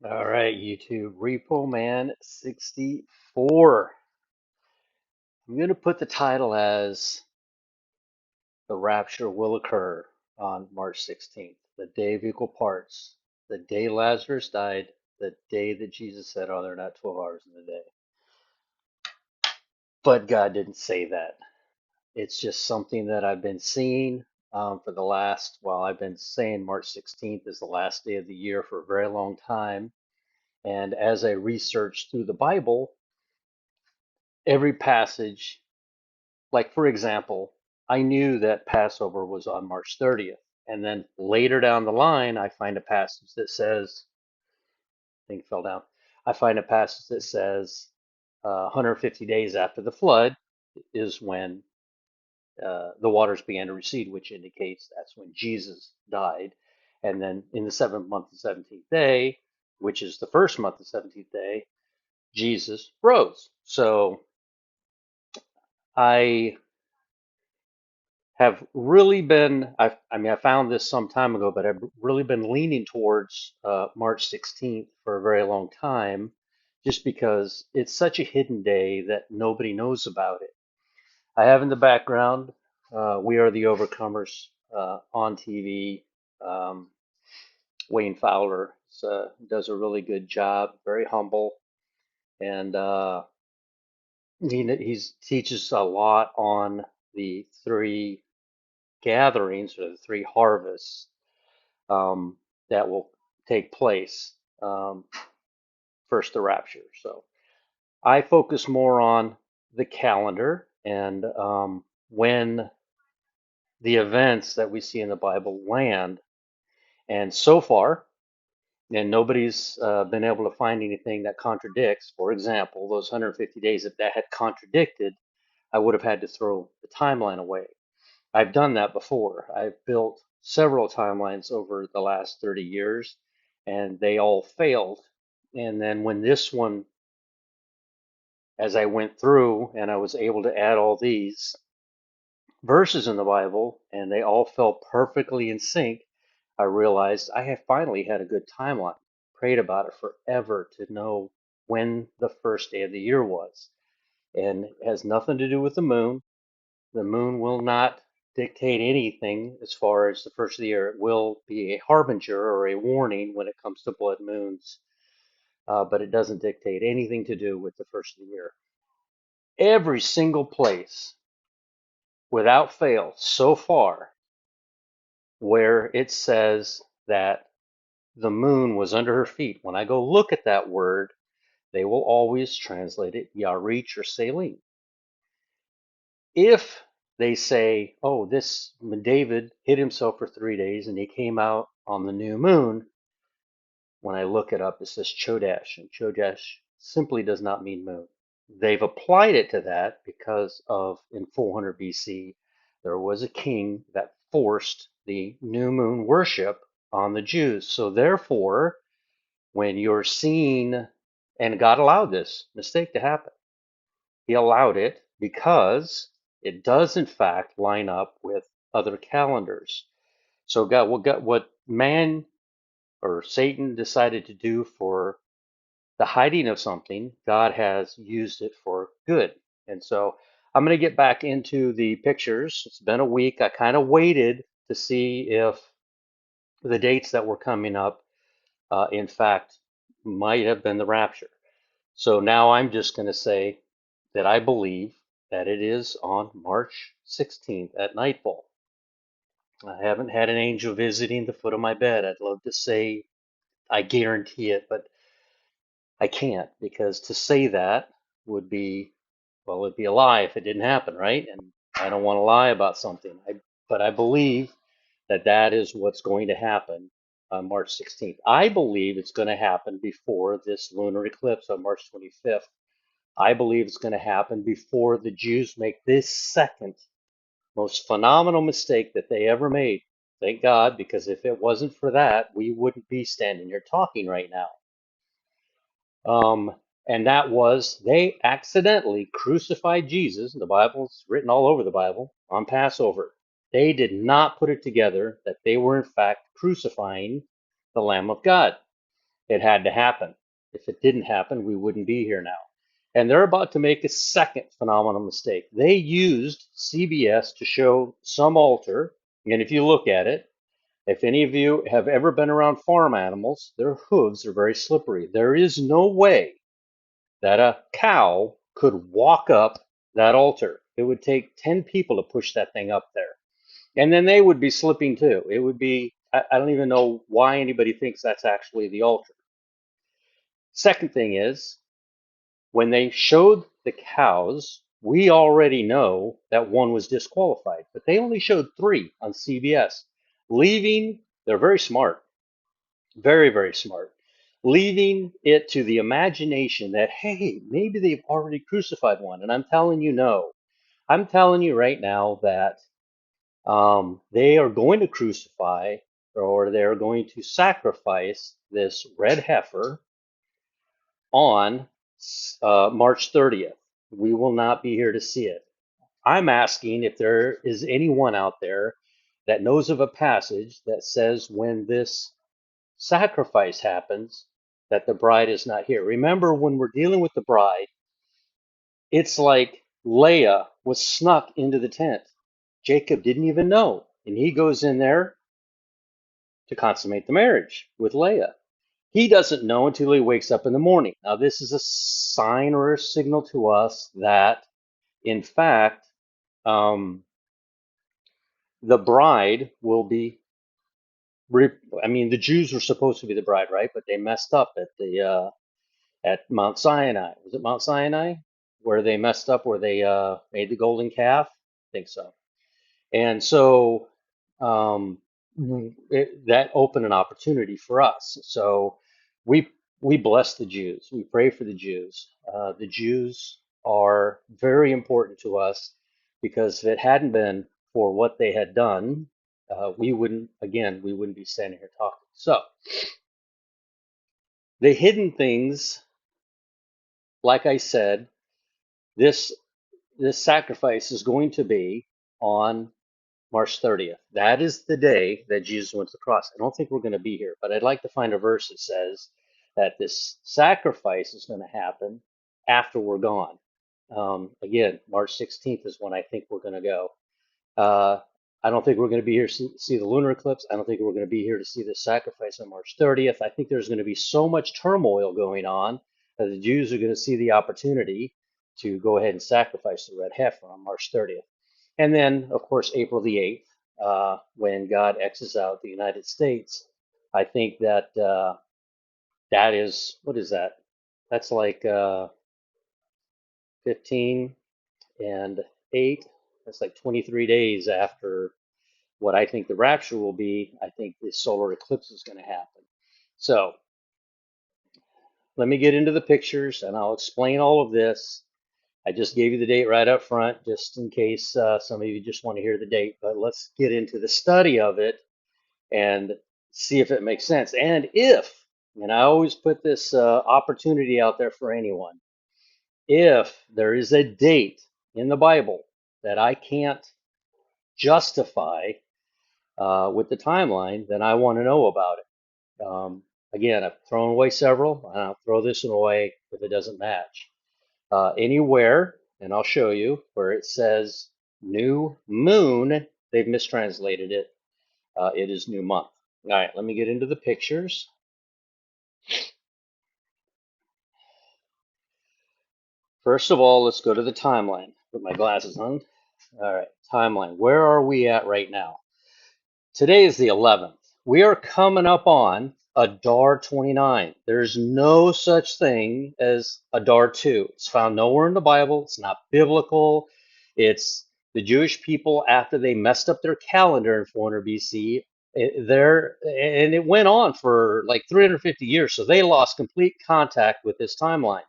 All right, YouTube, Repo Man 64. I'm going to put the title as The Rapture Will Occur on March 16th, the day of equal parts, the day Lazarus died, the day that Jesus said, oh, they're not 12 hours in the day. But God didn't say that. It's just something that I've been seeing for the last, well, I've been saying March 16th is the last day of the year for a very long time. And as I researched through the Bible, every passage, like for example, I knew that Passover was on March 30th. And then later down the line, I find a passage that says, I think it fell down. I find a passage that says 150 days after the flood is when the waters began to recede, which indicates that's when Jesus died. And then in the seventh month, the 17th day, which is the first month, the 17th day, Jesus rose. So I have really been, I mean, I found this some time ago, but I've really been leaning towards March 16th for a very long time, just because it's such a hidden day that nobody knows about it. I have in the background, We Are the Overcomers on TV. Um, Wayne Fowler does a really good job, very humble, and he teaches a lot on the three gatherings or the three harvests um, that will take place. Um, First, the rapture. So I focus more on the calendar and when the events that we see in the Bible land. And so far, and nobody's been able to find anything that contradicts. For example, those 150 days, if that had contradicted, I would have had to throw the timeline away. I've done that before. I've built several timelines over the last 30 years, and they all failed. And then when this one, as I went through and I was able to add all these verses in the Bible, and they all fell perfectly in sync, I realized I have finally had a good timeline. Prayed about it forever to know when the first day of the year was. And it has nothing to do with the moon. The moon will not dictate anything as far as the first of the year. It will be a harbinger or a warning when it comes to blood moons, but it doesn't dictate anything to do with the first of the year. Every single place, without fail, so far, where it says that the moon was under her feet, when I go look at that word, they will always translate it Yarich or Saline. If they say, oh, this David hid himself for 3 days and he came out on the new moon, when I look it up, it says Chodesh, and Chodesh simply does not mean moon. They've applied it to that because of in 400 BC, there was a king that forced the new moon worship on the Jews. So therefore, when you're seeing, and God allowed this mistake to happen, He allowed it because it does in fact line up with other calendars. So what man or Satan decided to do for the hiding of something, God has used it for good. And so I'm going to get back into the pictures. It's been a week. I kind of waited to see if the dates that were coming up, in fact, might have been the rapture. So now I'm just going to say that I believe that it is on March 16th at nightfall. I haven't had an angel visiting the foot of my bed. I'd love to say I guarantee it, but I can't, because to say that would be, well, it'd be a lie if it didn't happen, right? And I don't want to lie about something. But I believe that that is what's going to happen on March 16th. I believe it's going to happen before this lunar eclipse on March 25th. I believe it's going to happen before the Jews make this second most phenomenal mistake that they ever made. Thank God, because if it wasn't for that, we wouldn't be standing here talking right now. Um, and that was they accidentally crucified Jesus. The Bible's written all over the Bible on Passover. They did not put it together that they were in fact crucifying the Lamb of God. It had to happen. If it didn't happen, we wouldn't be here now. And they're about to make a second phenomenal mistake. They used CBS to show some altar, and if you look at it, if any of you have ever been around farm animals, their hooves are very slippery. There is no way that a cow could walk up that altar. It would take 10 people to push that thing up there. And then they would be slipping too. It would be, I don't even know why anybody thinks that's actually the altar. Second thing is, when they showed the cows, we already know that one was disqualified, but they only showed three on CBS, leaving, they're very smart, very, very smart, leaving it to the imagination that, hey, maybe they've already crucified one. And I'm telling you, no. I'm telling you right now that they are going to crucify or they're going to sacrifice this red heifer on March 30th. We will not be here to see it. I'm asking if there is anyone out there that knows of a passage that says when this sacrifice happens, that the bride is not here. Remember, when we're dealing with the bride, it's like Leah was snuck into the tent. Jacob didn't even know. And he goes in there to consummate the marriage with Leah. He doesn't know until he wakes up in the morning. Now, this is a sign or a signal to us that, in fact, um, the bride will be. I mean, the Jews were supposed to be the bride, right? But they messed up at the at Mount Sinai. Was it Mount Sinai where they messed up, where they made the golden calf? I think so. And so um, that opened an opportunity for us. So we we bless the Jews. We pray for the Jews. The Jews are very important to us because if it hadn't been for what they had done, we wouldn't, again, we wouldn't be standing here talking. So the hidden things, like I said, this this sacrifice is going to be on March 30th. That is the day that Jesus went to the cross. I don't think we're going to be here, but I'd like to find a verse that says that this sacrifice is going to happen after we're gone. Again, March 16th is when I think we're going to go. Uh, I don't think we're going to be here to see the lunar eclipse. I don't think we're going to be here to see the sacrifice on March 30th. I think there's going to be so much turmoil going on that the Jews are going to see the opportunity to go ahead and sacrifice the red heifer on March 30th. And then, of course, April the 8th, when God X's out the United States, I think that that is, what is that? That's like 15 and 8. That's like 23 days after what I think the rapture will be. I think the solar eclipse is going to happen. So let me get into the pictures and I'll explain all of this. I just gave you the date right up front, just in case some of you just want to hear the date. But let's get into the study of it and see if it makes sense. And if, and I always put this opportunity out there for anyone, if there is a date in the Bible that I can't justify with the timeline, then I want to know about it. Again, I've thrown away several, and I'll throw this one away if it doesn't match. Anywhere, and I'll show you, where it says new moon, they've mistranslated it. It is new month. All right, let me get into the pictures. First of all, let's go to the timeline. Put my glasses on. All right, timeline. Where are we at right now? Today is the 11th. We are coming up on Adar 29. There's no such thing as Adar 2. It's found nowhere in the Bible. It's not biblical. It's the Jewish people, after they messed up their calendar in 400 BC, and it went on for like 350 years. So they lost complete contact with this timeline.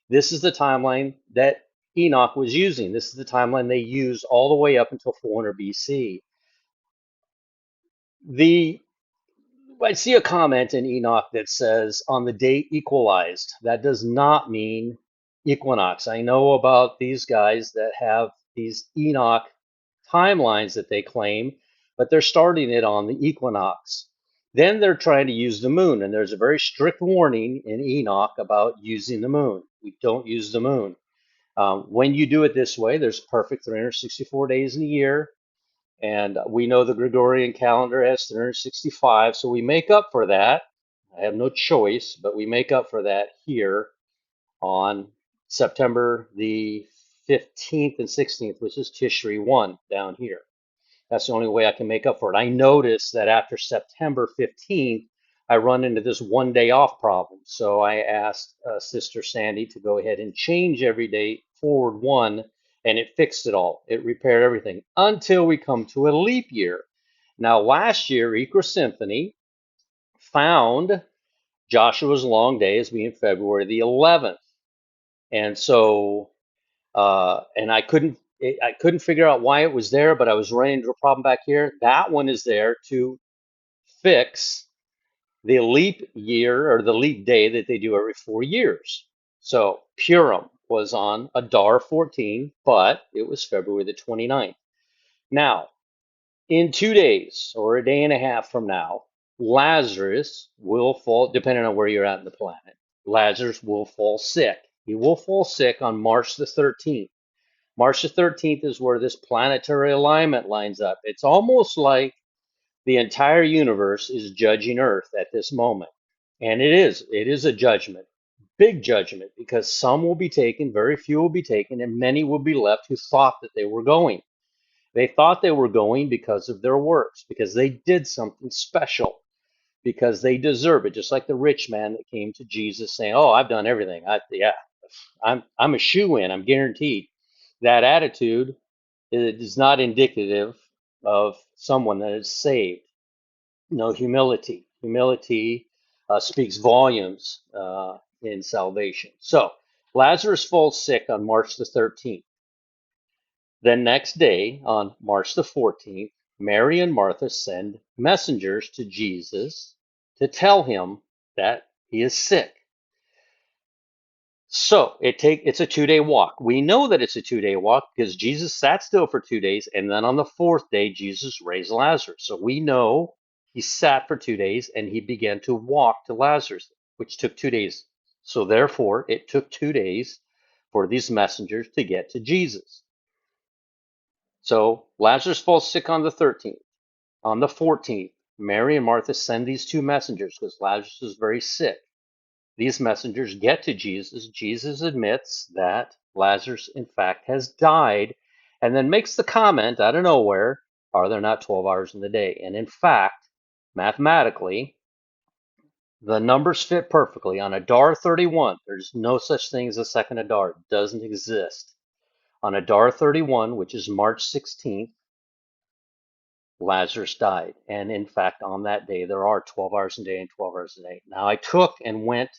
This is the timeline that Enoch was using. This is the timeline they used all the way up until 400 BC. The I see a comment in Enoch that says on the date equalized. That does not mean equinox. I know about these guys that have these Enoch timelines that they claim, but they're starting it on the equinox. Then they're trying to use the moon, and there's a very strict warning in Enoch about using the moon. We don't use the moon. When you do it this way, there's perfect 364 days in a year, and we know the Gregorian calendar has 365, so we make up for that. I have no choice, but we make up for that here on September the 15th and 16th, which is Tishri 1 down here. That's the only way I can make up for it. I noticed that after September 15th, I run into this 1 day off problem. So I asked Sister Sandy to go ahead and change every day forward one, and it fixed it all. It repaired everything until we come to a leap year. Now, last year, Equa Symphony found Joshua's long day as being February the 11th. And so and I couldn't figure out why it was there, but I was running into a problem back here. That one is there to fix the leap year or the leap day that they do every 4 years. So Purim was on Adar 14, but it was February the 29th. Now, in 2 days or a day and a half from now, Lazarus will fall, depending on where you're at in the planet, Lazarus will fall sick. He will fall sick on March the 13th. March the 13th is where this planetary alignment lines up. It's almost like the entire universe is judging Earth at this moment. And it is a judgment, big judgment, because some will be taken, very few will be taken, and many will be left who thought that they were going. They thought they were going because of their works, because they did something special, because they deserve it. Just like the rich man that came to Jesus saying, "Oh, I've done everything. I'm a shoe-in. I'm guaranteed." That attitude is not indicative of someone that is saved. No, humility. Humility speaks volumes in salvation. So Lazarus falls sick on March the 13th. Then next day, on March the 14th, Mary and Martha send messengers to Jesus to tell him that he is sick. So it's a 2 day walk. We know that it's a 2 day walk because Jesus sat still for 2 days, and then on the fourth day, Jesus raised Lazarus. So we know he sat for 2 days and he began to walk to Lazarus, which took 2 days. So therefore, it took 2 days for these messengers to get to Jesus. So Lazarus falls sick on the 13th. On the 14th, Mary and Martha send these two messengers because Lazarus is very sick. These messengers get to Jesus. Jesus admits that Lazarus, in fact, has died, and then makes the comment out of nowhere, are there not 12 hours in the day? And in fact, mathematically, the numbers fit perfectly. On Adar 31, there's no such thing as a second Adar. It doesn't exist. On Adar 31, which is March 16th, Lazarus died. And in fact, on that day, there are 12 hours a day and 12 hours a day. Now, I took and went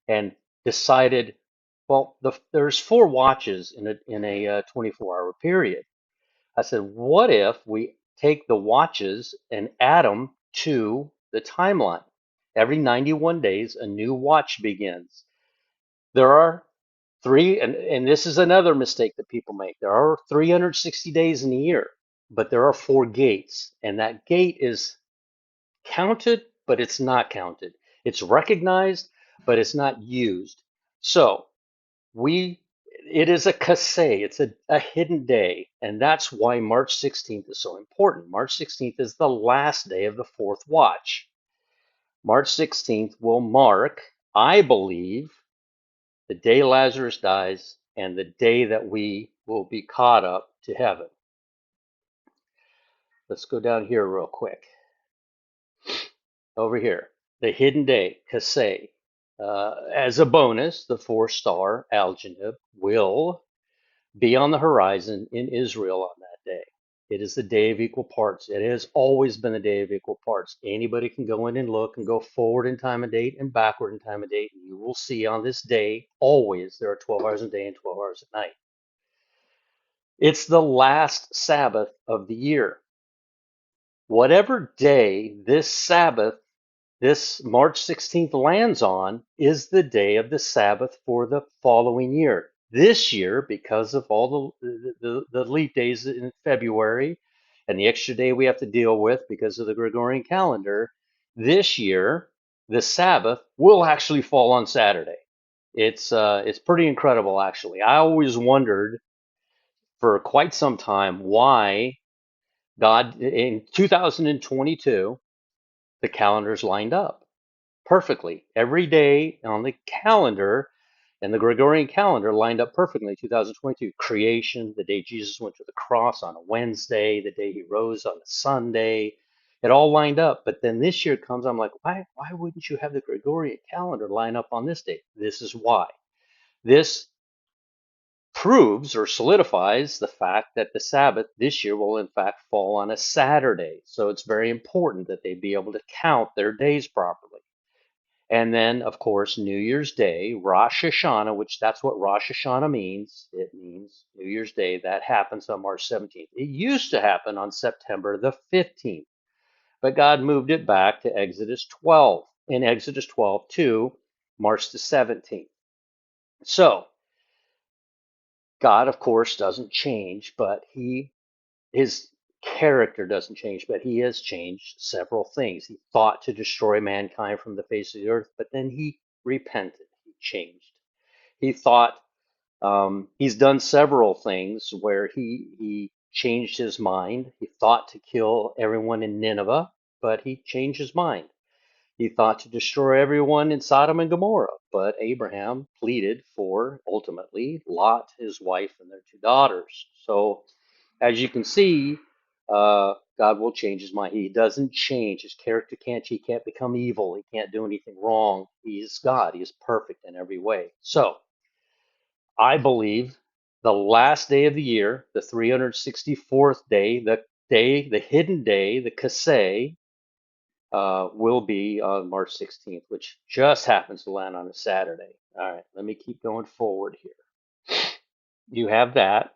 and decided, well, there's 4 watches in a 24-hour period. I said, what if we take the watches and add them to the timeline? Every 91 days, a new watch begins. There are and this is another mistake that people make. There are 360 days in a year, but there are 4 gates, and that gate is counted, but it's not counted. It's recognized, but it's not used. So it is a cassé, it's a hidden day, and that's why March 16th is so important. March 16th is the last day of the fourth watch. March 16th will mark, I believe, the day Lazarus dies and the day that we will be caught up to heaven. Let's go down here real quick. Over here, the hidden day, Kaseh. As a bonus, the 4-star Algenib will be on the horizon in Israel on that day. It is the day of equal parts. It has always been the day of equal parts. Anybody can go in and look and go forward in time and date and backward in time and date. And you will see on this day, always, there are 12 hours a day and 12 hours at night. It's the last Sabbath of the year. Whatever day this Sabbath, this March 16th lands on, is the day of the Sabbath for the following year. This year, because of all the leap days in February and the extra day we have to deal with because of the Gregorian calendar, This year, the Sabbath will actually fall on Saturday. It's pretty incredible, actually. I always wondered for quite some time why God in 2022 the calendars lined up perfectly. Every day on the calendar and the Gregorian calendar lined up perfectly. 2022 creation, the day Jesus went to the cross on a Wednesday, the day he rose on a Sunday. It all lined up. But then this year comes, I'm like, why wouldn't you have the Gregorian calendar line up on this date? This is why. This proves or solidifies the fact that the Sabbath this year will in fact fall on a Saturday. So it's very important that they be able to count their days properly. And then, of course, New Year's Day, Rosh Hashanah, which that's what Rosh Hashanah means. It means New Year's Day. That happens on March 17th. It used to happen on September the 15th, but God moved it back to Exodus 12. In Exodus 12 to March the 17th. So God, of course, doesn't change, but his character doesn't change, but he has changed several things. He thought to destroy mankind from the face of the earth, but then he repented. He changed. He thought he's done several things where he changed his mind. He thought to kill everyone in Nineveh, but he changed his mind. He thought to destroy everyone in Sodom and Gomorrah, but Abraham pleaded for ultimately Lot, his wife, and their two daughters. So, as you can see, God will change his mind. He doesn't change. His character can't. He can't become evil. He can't do anything wrong. He's God. He is perfect in every way. So, I believe the last day of the year, the 364th day, the hidden day, the Kaseh, will be on March 16th, which just happens to land on a Saturday. All right, let me keep going forward here. You have that.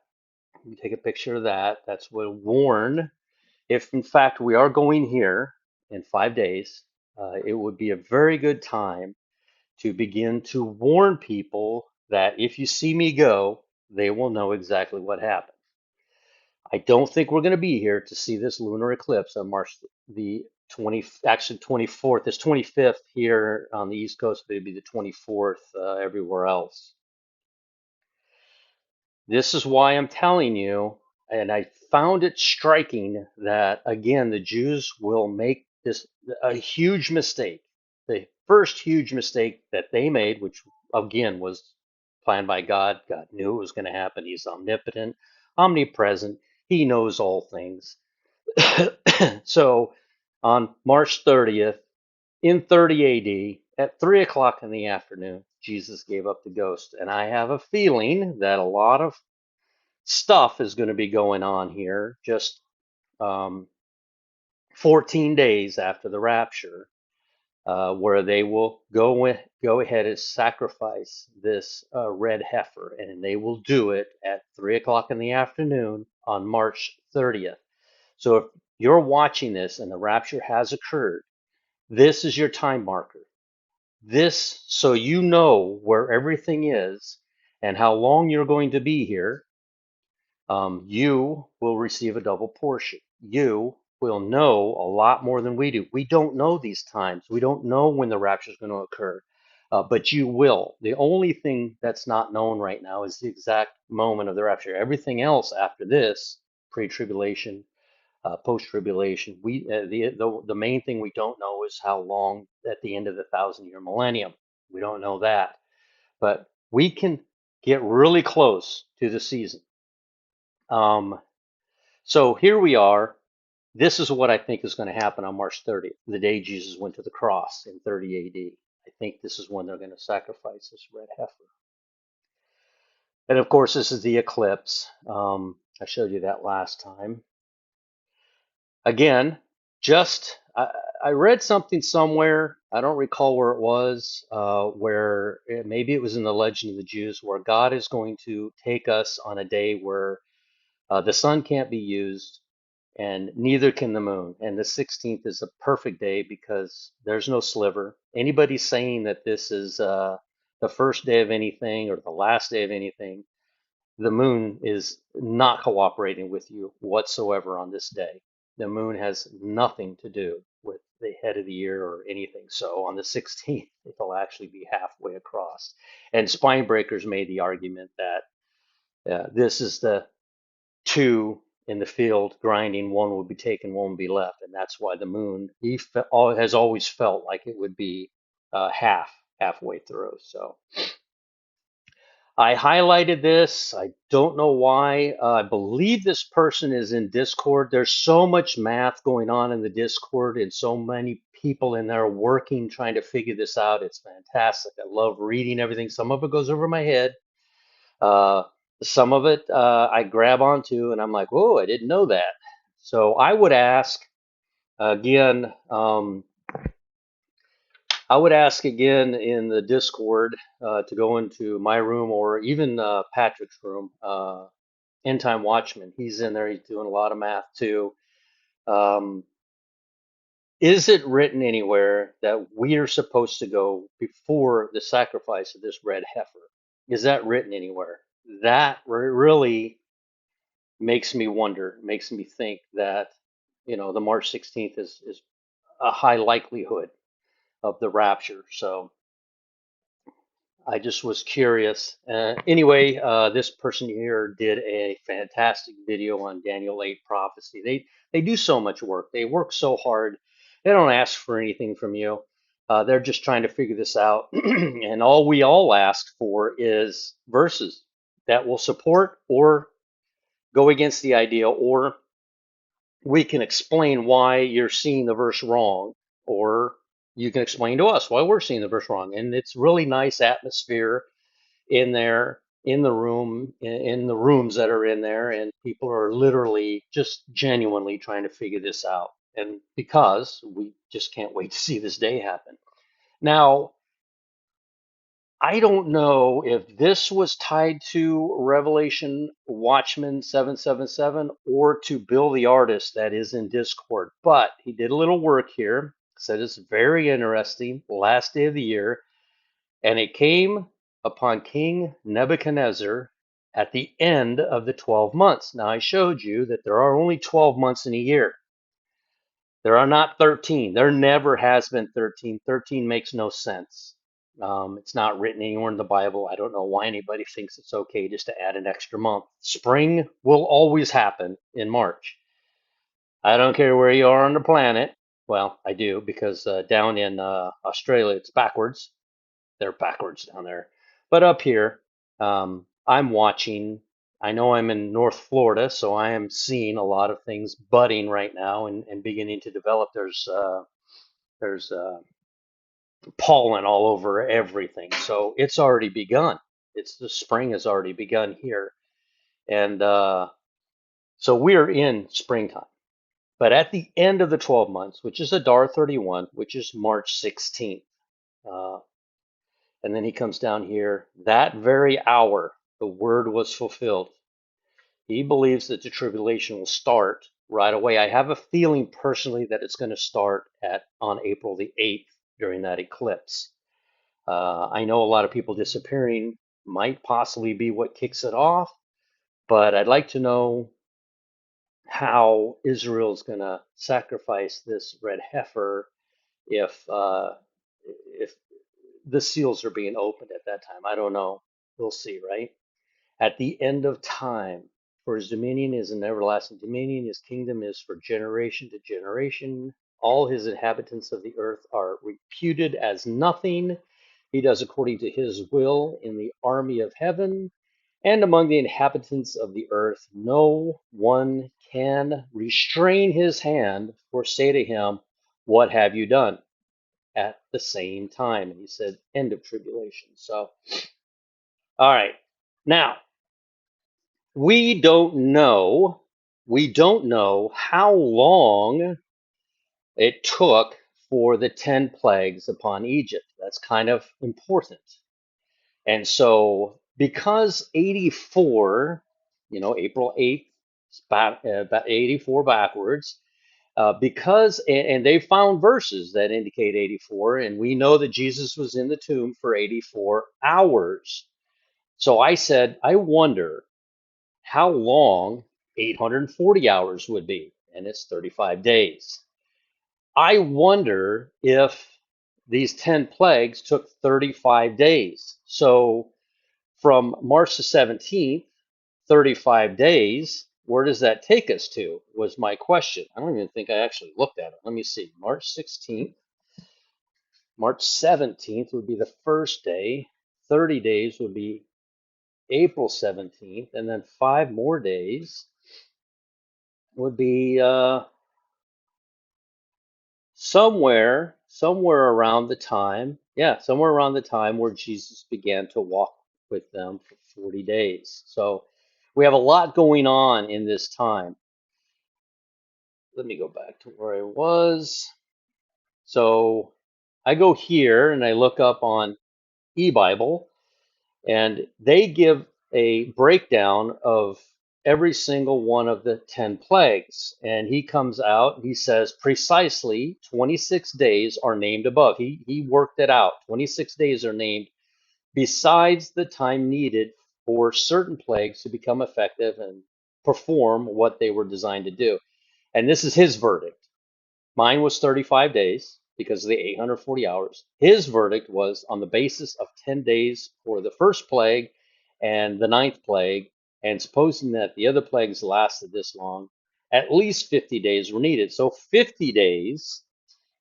You take a picture of that. That's what warn. If in fact we are going here in 5 days, it would be a very good time to begin to warn people that if you see me go, they will know exactly what happened. I don't think we're going to be here to see this lunar eclipse on March the 20, actually 24th. It's 25th here on the East Coast, but it'd be the 24th everywhere else. This is why I'm telling you, and I found it striking that again the Jews will make this a huge mistake. The first huge mistake that they made, which again was planned by God. God knew it was going to happen. He's omnipotent, omnipresent. He knows all things. So on March 30th, in 30 AD, at 3 o'clock in the afternoon, Jesus gave up the ghost. And I have a feeling that a lot of stuff is going to be going on here just um, 14 days after the rapture, where they will go ahead and sacrifice this red heifer. And they will do it at 3 o'clock in the afternoon on March 30th. So if you're watching this and the rapture has occurred, this is your time marker. This, so you know where everything is and how long you're going to be here, you will receive a double portion. You will know a lot more than we do. We don't know these times. We don't know when the rapture is going to occur, but you will. The only thing that's not known right now is the exact moment of the rapture. Everything else after this, pre-tribulation, post-tribulation, the main thing we don't know is how long at the end of the 1,000-year millennium. We don't know that, but we can get really close to the season. Um, so here we are. This is what I think is going to happen on March 30th, the day Jesus went to the cross in 30 AD. I think this is when they're going to sacrifice this red heifer. And of course, this is the eclipse. I showed you that last time. Again, just I read something somewhere. I don't recall where it was, where maybe it was in the Legend of the Jews, where God is going to take us on a day where the sun can't be used and neither can the moon. And the 16th is a perfect day because there's no sliver. Anybody saying that this is the first day of anything or the last day of anything, the moon is not cooperating with you whatsoever on this day. The moon has nothing to do with the head of the year or anything. So on the 16th, it'll actually be halfway across. And spine breakers made the argument that this is the two in the field grinding, one will be taken, one will be left, and that's why the moon has always felt like it would be halfway through. So I highlighted this. I don't know why. I believe this person is in Discord. There's so much math going on in the Discord and so many people in there working, trying to figure this out. It's fantastic. I love reading everything. Some of it goes over my head. Uh, some of it I grab onto and I'm like, whoa, I didn't know that. So I would ask again, in the Discord to go into my room or even Patrick's room. End Time Watchman, he's in there. He's doing a lot of math too. Um, is it written anywhere that we are supposed to go before the sacrifice of this red heifer? Is that written anywhere? That really makes me wonder, makes me think that, the March 16th is a high likelihood of the rapture. So I just was curious. Anyway, this person here did a fantastic video on Daniel 8 prophecy. They do so much work. They work so hard. They don't ask for anything from you. They're just trying to figure this out. And all we all ask for is verses that will support or go against the idea, or we can explain why you're seeing the verse wrong, or you can explain to us why we're seeing the verse wrong. And it's really nice atmosphere in there, in the room, in the rooms that are in there, and people are literally just genuinely trying to figure this out. And because we just can't wait to see this day happen. Now, I don't know if this was tied to Revelation Watchman 777 or to Bill the artist that is in Discord, but he did a little work here, said it's very interesting, last day of the year, and it came upon King Nebuchadnezzar at the end of the 12 months. Now, I showed you that there are only 12 months in a year. There are not 13. There never has been 13. 13 makes no sense. It's not written anywhere in the Bible. I don't know why anybody thinks it's okay just to add an extra month. Spring will always happen in March. I don't care where you are on the planet. Well, I do because down in Australia it's backwards. They're backwards down there. But up here, I'm watching. I know I'm in North Florida, so I am seeing a lot of things budding right now and beginning to develop. There's pollen all over everything, so it's already begun. It's the spring has already begun here, and so we're in springtime. But at the end of the 12 months, which is Adar 31, which is March 16th, uh, and then he comes down here, that very hour, the word was fulfilled. He believes that the tribulation will start right away. I have a feeling personally that it's going to start on April the 8th during that eclipse. I know a lot of people disappearing might possibly be what kicks it off, but I'd like to know how Israel's going to sacrifice this red heifer if the seals are being opened at that time. I don't know. We'll see, right? At the end of time, for his dominion is an everlasting dominion, his kingdom is for generation to generation. All his inhabitants of the earth are reputed as nothing. He does according to his will in the army of heaven. And among the inhabitants of the earth, no one can restrain his hand or say to him, what have you done? At the same time. And he said, end of tribulation. So, all right. Now, we don't know, how long it took for the 10 plagues upon Egypt. That's kind of important. And so, because 84, April 8th, about 84 backwards, because, and they found verses that indicate 84, and we know that Jesus was in the tomb for 84 hours. So I said, I wonder how long 840 hours would be, and it's 35 days. I wonder if these 10 plagues took 35 days. So from March the 17th, 35 days, where does that take us to? Was my question. I don't even think I actually looked at it. Let me see. March 16th, March 17th would be the first day. 30 days would be April 17th, and then 5 more days would be somewhere around the time, yeah, somewhere around the time where Jesus began to walk with them for 40 days. So we have a lot going on in this time. Let me go back to where I was. So I go here and I look up on eBible, and they give a breakdown of every single one of the 10 plagues. And he comes out, he says precisely 26 days are named above. He worked it out. 26 days are named besides the time needed for certain plagues to become effective and perform what they were designed to do. And this is his verdict. Mine was 35 days because of the 840 hours. His verdict was on the basis of 10 days for the first plague and the ninth plague, and supposing that the other plagues lasted this long, at least 50 days were needed. So 50 days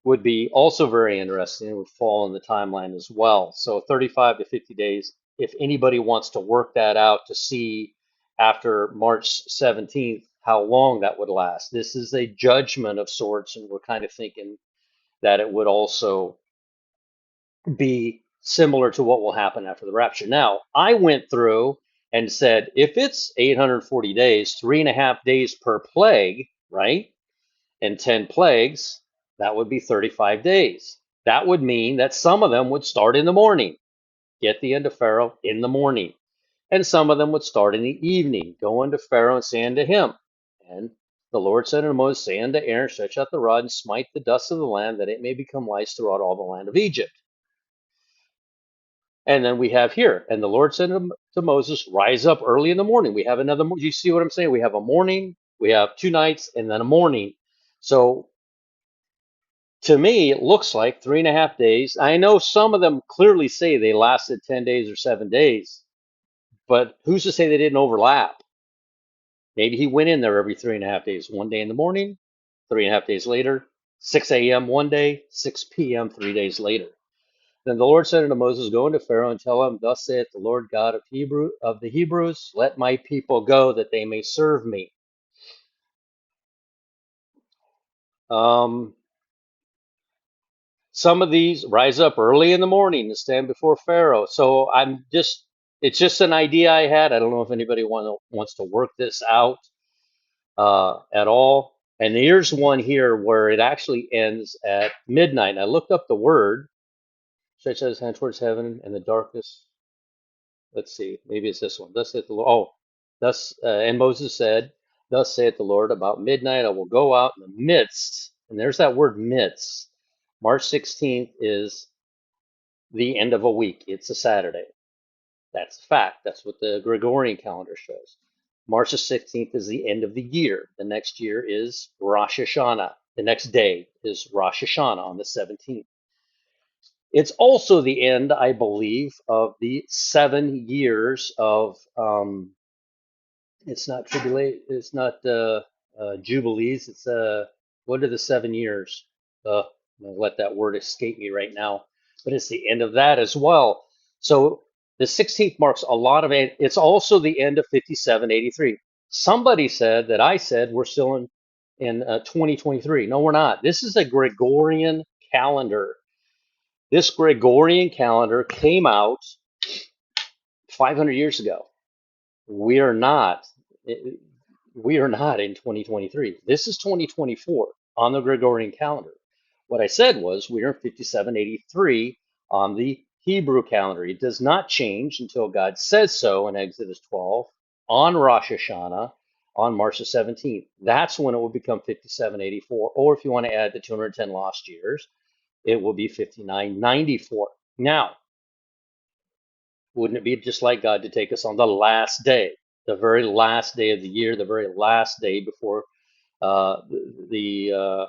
would be also very interesting. It would fall in the timeline as well. So 35 to 50 days, if anybody wants to work that out to see after March 17th how long that would last. This is a judgment of sorts, and we're kind of thinking that it would also be similar to what will happen after the rapture. Now, I went through and said, if it's 840 days, 3.5 days per plague, right? And 10 plagues, that would be 35 days. That would mean that some of them would start in the morning, get the end of Pharaoh in the morning. And some of them would start in the evening, go unto Pharaoh and say unto him. And the Lord said unto Moses, say unto Aaron, stretch out the rod and smite the dust of the land, that it may become lice throughout all the land of Egypt. And then we have here, and the Lord said to Moses, rise up early in the morning. We have another, you see what I'm saying? We have a morning, we have 2 nights, and then a morning. So to me, it looks like 3.5 days. I know some of them clearly say they lasted 10 days or 7 days, but who's to say they didn't overlap? Maybe he went in there every 3.5 days, 1 day in the morning, 3.5 days later, 6 a.m. one day, 6 p.m. 3 days later. Then the Lord said unto Moses, go unto Pharaoh and tell him, thus saith the Lord God of the Hebrews, let my people go that they may serve me. Um, Some of these rise up early in the morning to stand before Pharaoh. So it's just an idea I had. I don't know if anybody wants to work this out at all. And here's one here where it actually ends at midnight. I looked up the word, stretch out his hand towards heaven, and the darkness. Let's see, maybe it's this one. Thus saith the Lord. Oh, and Moses said, thus saith the Lord, about midnight I will go out in the midst. And there's that word midst. March 16th is the end of a week. It's a Saturday. That's a fact. That's what the Gregorian calendar shows. March the 16th is the end of the year. The next year is Rosh Hashanah. The next day is Rosh Hashanah on the 17th. It's also the end, I believe, of the 7 years of it's not tribulate. It's not jubilees. It's what are the 7 years? I'm gonna let that word escape me right now. But it's the end of that as well. So the 16th marks a lot of it. It's also the end of 5783. Somebody said that I said we're still in 2023. No, we're not. This is a Gregorian calendar. This Gregorian calendar came out 500 years ago. We are not. We are not in 2023. This is 2024 on the Gregorian calendar. What I said was we are in 5783 on the Hebrew calendar. It does not change until God says so in Exodus 12 on Rosh Hashanah on March the 17th. That's when it will become 5784. Or if you want to add the 210 lost years, it will be 5994. Now, wouldn't it be just like God to take us on the last day, the very last day of the year, the very last day before the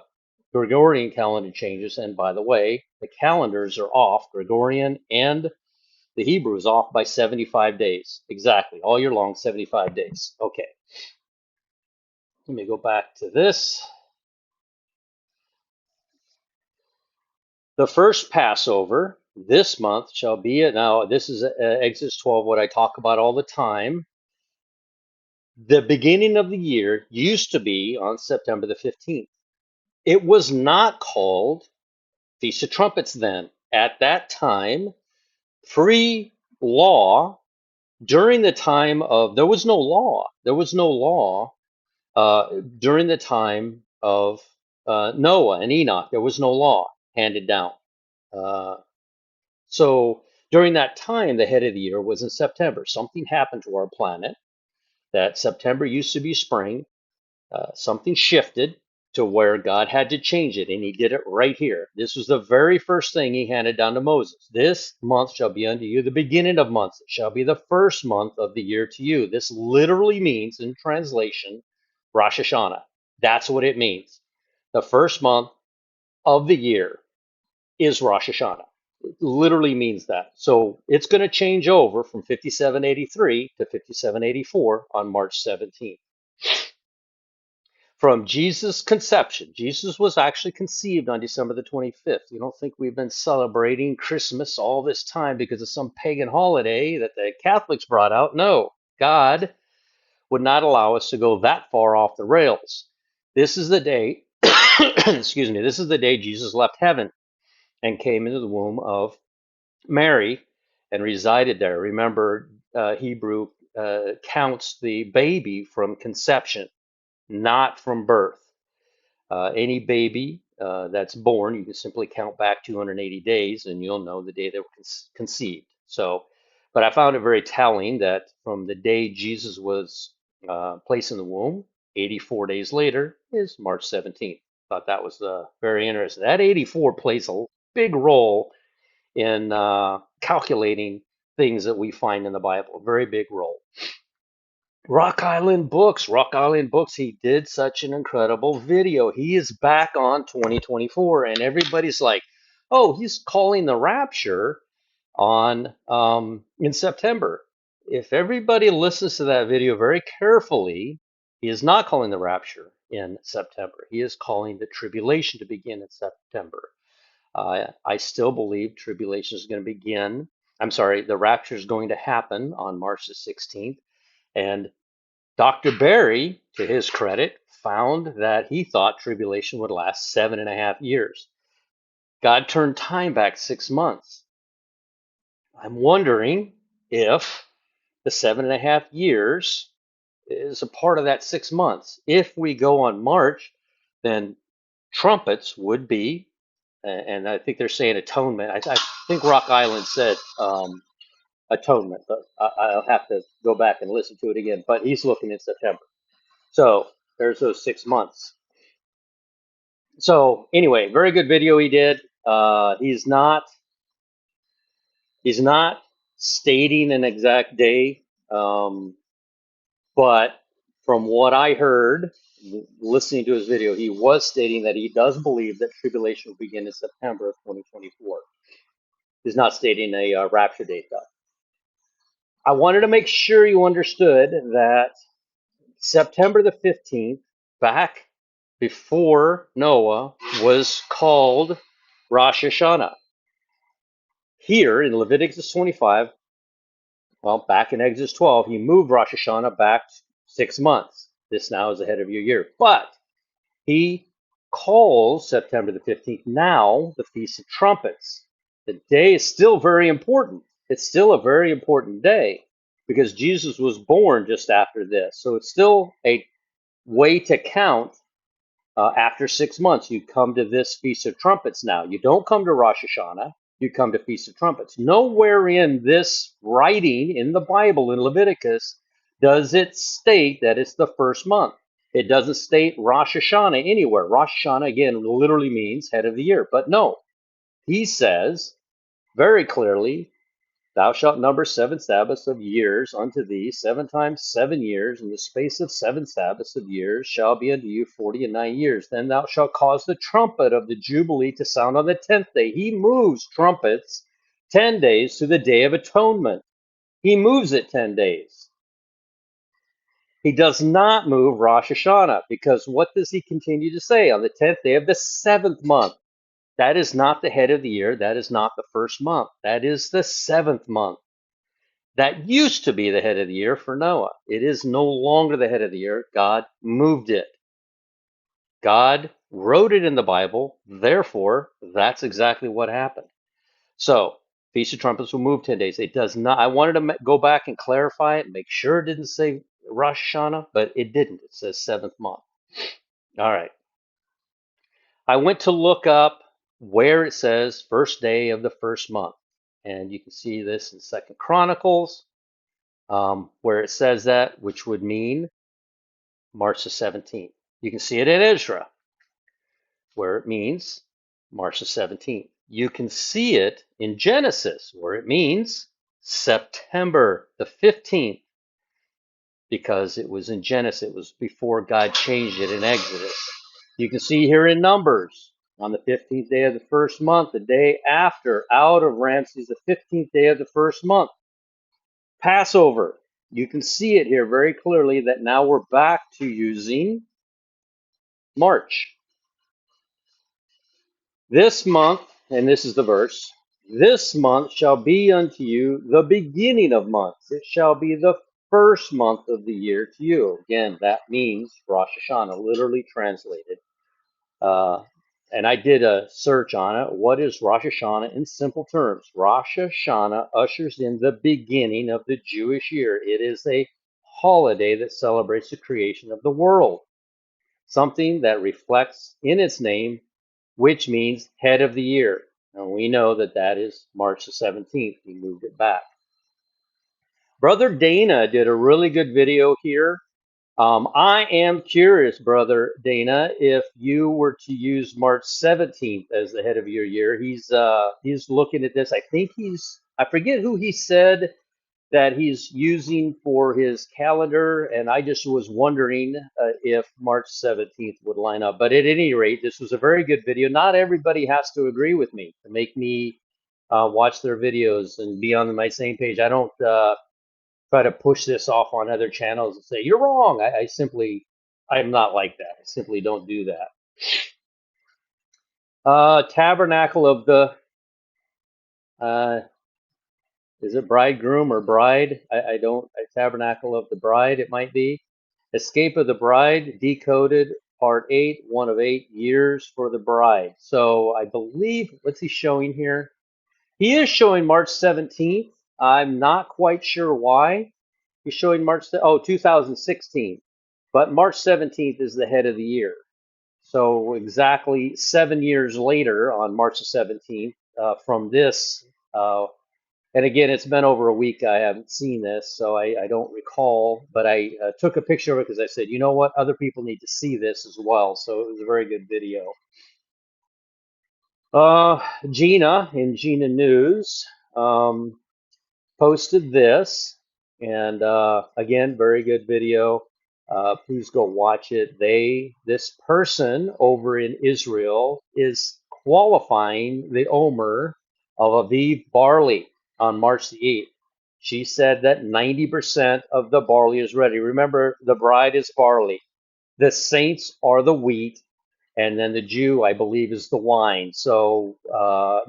Gregorian calendar changes, and by the way, the calendars are off, Gregorian and the Hebrew is off by 75 days. Exactly, all year long, 75 days. Okay, let me go back to this. The first Passover this month shall be, now this is Exodus 12, what I talk about all the time. The beginning of the year used to be on September the 15th. It was not called Feast of Trumpets then. At that time, pre-law, during the time of, there was no law. There was no law during the time of Noah and Enoch. There was no law handed down. Uh, so during that time, the head of the year was in September. Something happened to our planet that September used to be spring. Something shifted to where God had to change it, and he did it right here. This was the very first thing he handed down to Moses. This month shall be unto you the beginning of months. It shall be the first month of the year to you. This literally means, in translation, Rosh Hashanah. That's what it means. The first month of the year is Rosh Hashanah. It literally means that. So it's going to change over from 5783 to 5784 on March 17th. From Jesus' conception. Jesus was actually conceived on December the 25th. You don't think we've been celebrating Christmas all this time because of some pagan holiday that the Catholics brought out? No. God would not allow us to go that far off the rails. This is the day, excuse me, this is the day Jesus left heaven and came into the womb of Mary and resided there. Remember, Hebrew counts the baby from conception, not from birth. Any baby that's born, you can simply count back 280 days and you'll know the day they were conceived. So, but I found it very telling that from the day Jesus was placed in the womb, 84 days later is March 17th. Thought that was very interesting. That 84 plays a big role in calculating things that we find in the Bible, a very big role. Rock Island Books, Rock Island Books, he did such an incredible video. He is back on 2024, and everybody's like, oh, he's calling the rapture on in September. If everybody listens to that video very carefully, he is not calling the rapture in September. He is calling the tribulation to begin in September. I still believe tribulation is going to begin. I'm sorry, the rapture is going to happen on March the 16th. And Dr. Barry, to his credit, found that he thought tribulation would last 7.5 years. God turned time back 6 months. I'm wondering if the 7.5 years is a part of that 6 months. If we go on March, then trumpets would be, and I think they're saying atonement. I think Rock Island said atonement, but I'll have to go back and listen to it again. But he's looking in September. So there's those 6 months. So anyway, very good video he did. He's not stating an exact day, but from what I heard listening to his video, he was stating that he does believe that tribulation will begin in September of 2024. He's not stating a rapture date though. I wanted to make sure you understood that September the 15th, back before Noah, was called Rosh Hashanah. Here in Leviticus 25, well, back in Exodus 12, he moved Rosh Hashanah back 6 months. This now is ahead of your year. But he calls September the 15th now the Feast of Trumpets. The day is still very important. It's still a very important day because Jesus was born just after this. So it's still a way to count after 6 months. You come to this Feast of Trumpets now. You don't come to Rosh Hashanah. You come to Feast of Trumpets. Nowhere in this writing in the Bible in Leviticus does it state that it's the first month. It doesn't state Rosh Hashanah anywhere. Rosh Hashanah, again, literally means head of the year. But no, he says very clearly Thou shalt number 7 Sabbaths of years unto thee, 7 times 7 years, and the space of 7 Sabbaths of years shall be unto you 40 and 9 years. Then thou shalt cause the trumpet of the Jubilee to sound on the 10th day. He moves trumpets 10 days to the Day of Atonement. He moves it 10 days. He does not move Rosh Hashanah, because what does he continue to say? On the 10th day of the 7th month. That is not the head of the year. That is not the first month. That is the 7th month. That used to be the head of the year for Noah. It is no longer the head of the year. God moved it. God wrote it in the Bible. Therefore, that's exactly what happened. So, Feast of Trumpets will move 10 days. It does not. I wanted to go back and clarify it, make sure it didn't say Rosh Hashanah, but it didn't. It says 7th month. All right. I went to look up where it says first day of the first month. And you can see this in Second Chronicles, where it says that, which would mean March the 17th. You can see it in Ezra, where it means March the 17th. You can see it in Genesis, where it means September the 15th, because it was in Genesis. It was before God changed it in Exodus. You can see here in Numbers, on the 15th day of the first month, the day after, out of Ramses, the 15th day of the first month. Passover. You can see it here very clearly that now we're back to using March. This month, and this is the verse, this month shall be unto you the beginning of months. It shall be the first month of the year to you. Again, that means Rosh Hashanah, literally translated. Uh, and I did a search on it. What is Rosh Hashanah in simple terms? Rosh Hashanah ushers in the beginning of the Jewish year. It is a holiday that celebrates the creation of the world, something that reflects in its name, which means head of the year. And we know that that is March the 17th. He moved it back. Brother Dana did a really good video here. I am curious, Brother Dana, if you were to use March 17th as the head of your year. He's looking at this. I forget who he said that he's using for his calendar, and I just was wondering if March 17th would line up. But at any rate, this was a very good video. Not everybody has to agree with me to make me watch their videos and be on my same page. I don't try to push this off on other channels and say, you're wrong. I'm not like that. I simply don't do that. Tabernacle of the, uh, is it bridegroom or bride? Tabernacle of the bride, it might be. Escape of the bride, decoded, part 8, 1 of 8 years for the bride. So I believe, what's he showing here? He is showing March 17th. I'm not quite sure why. He's showing 2016. But March 17th is the head of the year. So exactly 7 years later, on March the 17th, from this, and again, it's been over a week. I haven't seen this, so I don't recall. But I took a picture of it because I said, you know what, other people need to see this as well. So it was a very good video. Gina in Gina News. Posted this, and again, very good video. Please go watch it. This person over in Israel is qualifying the Omer of Aviv barley on March the 8th. She said that 90% of the barley is ready. Remember, the bride is barley. The saints are the wheat, and then the Jew, I believe, is the wine. So,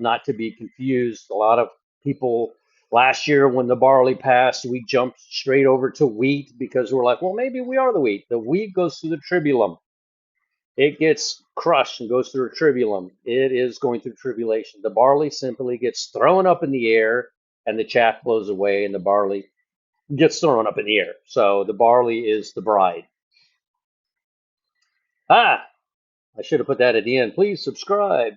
not to be confused, a lot of people last year when the barley passed, we jumped straight over to wheat because we're like, well, maybe we are the wheat. The wheat goes through the tribulum. It gets crushed and goes through a tribulum. It is going through tribulation. The barley simply gets thrown up in the air, and the chaff blows away, and the barley gets thrown up in the air. So the barley is the bride. Ah, I should have put that at the end. Please subscribe.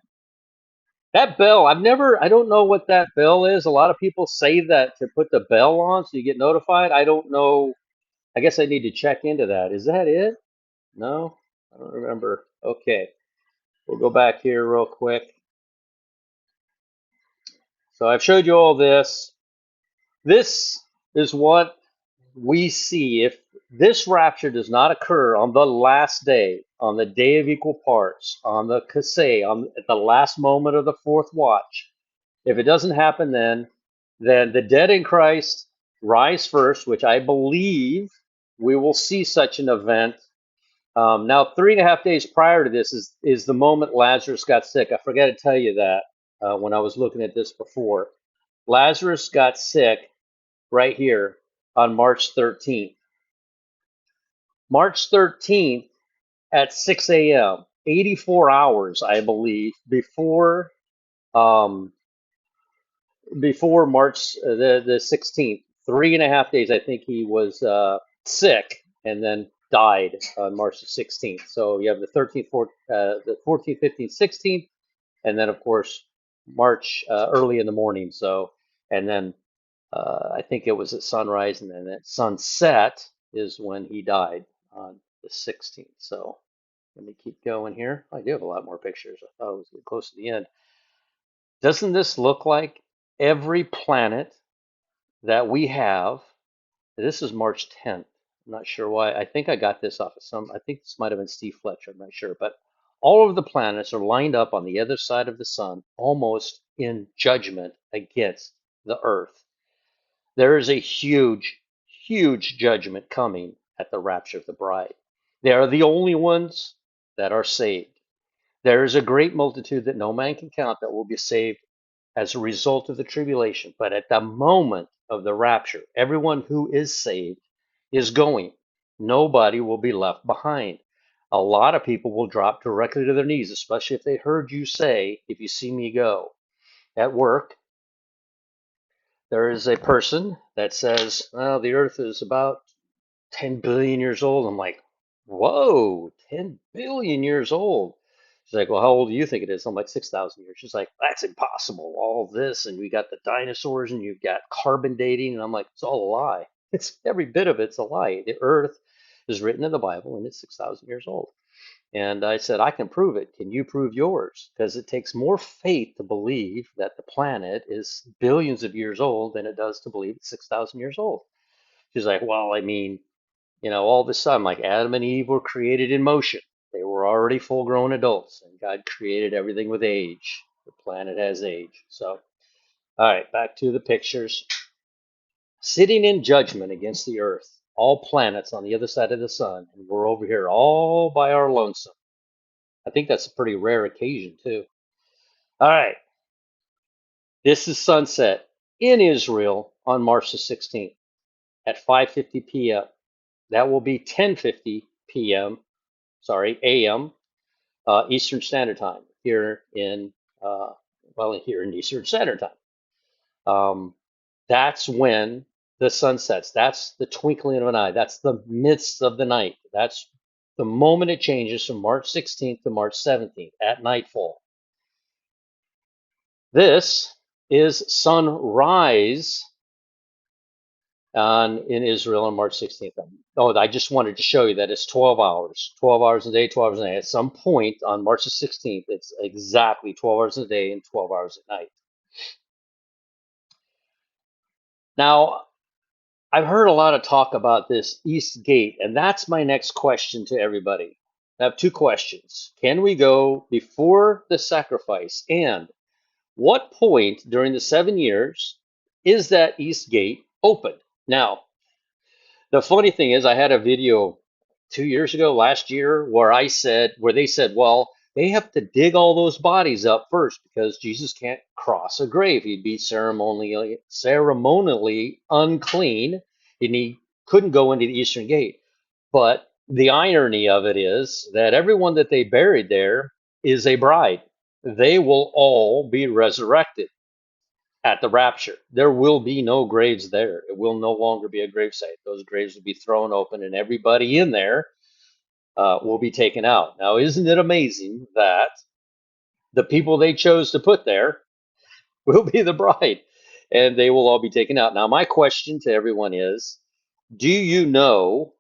That bell, I don't know what that bell is. A lot of people say that to put the bell on so you get notified. I don't know. I guess I need to check into that. Is that it? No, I don't remember. Okay, we'll go back here real quick. So I've showed you all this. This is what we see if this rapture does not occur on the last day, on the day of equal parts, on the Kaseh, on at the last moment of the fourth watch. If it doesn't happen then the dead in Christ rise first, which I believe we will see such an event. Now, 3.5 days prior to this is the moment Lazarus got sick. I forgot to tell you that when I was looking at this before. Lazarus got sick right here on March 13th. March 13th at 6 a.m., 84 hours, I believe, um, before March the 16th. 3.5 days, I think he was sick and then died on March the 16th. So you have the 13th, the 14th, 15th, 16th, and then of course March early in the morning. So and then I think it was at sunrise, and then at sunset is when he died on the 16th. So let me keep going here. I do have a lot more pictures. I thought it was getting close to the end. Doesn't this look like every planet that we have? This is March 10th. I'm not sure why. I think I got this off of some, I think this might have been Steve Fletcher. I'm not sure. But all of the planets are lined up on the other side of the sun, almost in judgment against the Earth. There is a huge, huge judgment coming at the rapture of the bride. They are the only ones that are saved. There is a great multitude that no man can count that will be saved as a result of the tribulation. But at the moment of the rapture, everyone who is saved is going. Nobody will be left behind. A lot of people will drop directly to their knees, especially if they heard you say, "If you see me go." At work, there is a person that says, "Well, the earth is about 10 billion years old." I'm like, whoa, 10 billion years old. She's like, well, how old do you think it is? I'm like, 6,000 years. She's like, that's impossible. All this, and we got the dinosaurs, and you've got carbon dating. And I'm like, it's all a lie. It's every bit of it's a lie. The earth is written in the Bible, and it's 6,000 years old. And I said, I can prove it. Can you prove yours? Because it takes more faith to believe that the planet is billions of years old than it does to believe it's 6,000 years old. She's like, well, I mean, all of a sudden, like Adam and Eve were created in motion. They were already full grown adults, and God created everything with age. The planet has age. So, all right, back to the pictures. Sitting in judgment against the earth, all planets on the other side of the sun, and we're over here all by our lonesome. I think that's a pretty rare occasion, too. All right, this is sunset in Israel on March the 16th at 5:50 p.m. That will be 10:50 p.m. Sorry, a.m. Eastern Standard Time here in here in Eastern Standard Time. That's when the sun sets. That's the twinkling of an eye. That's the midst of the night. That's the moment it changes from March 16th to March 17th at nightfall. This is sunrise in Israel on March 16th. Oh, I just wanted to show you that it's 12 hours, 12 hours a day, 12 hours a night. At some point on March the 16th, it's exactly 12 hours a day and 12 hours at night. Now, I've heard a lot of talk about this East Gate, and that's my next question to everybody. I have two questions. Can we go before the sacrifice? And what point during the 7 years is that East Gate open? Now, the funny thing is, I had a video 2 years ago, last year, where they said, well, they have to dig all those bodies up first because Jesus can't cross a grave. He'd be ceremonially unclean, and he couldn't go into the Eastern Gate. But the irony of it is that everyone that they buried there is a bride. They will all be resurrected at the rapture. There will be no graves there. It will no longer be a gravesite. Those graves will be thrown open, and everybody in there will be taken out. Now, isn't it amazing that the people they chose to put there will be the bride, and they will all be taken out? Now, my question to everyone is, do you know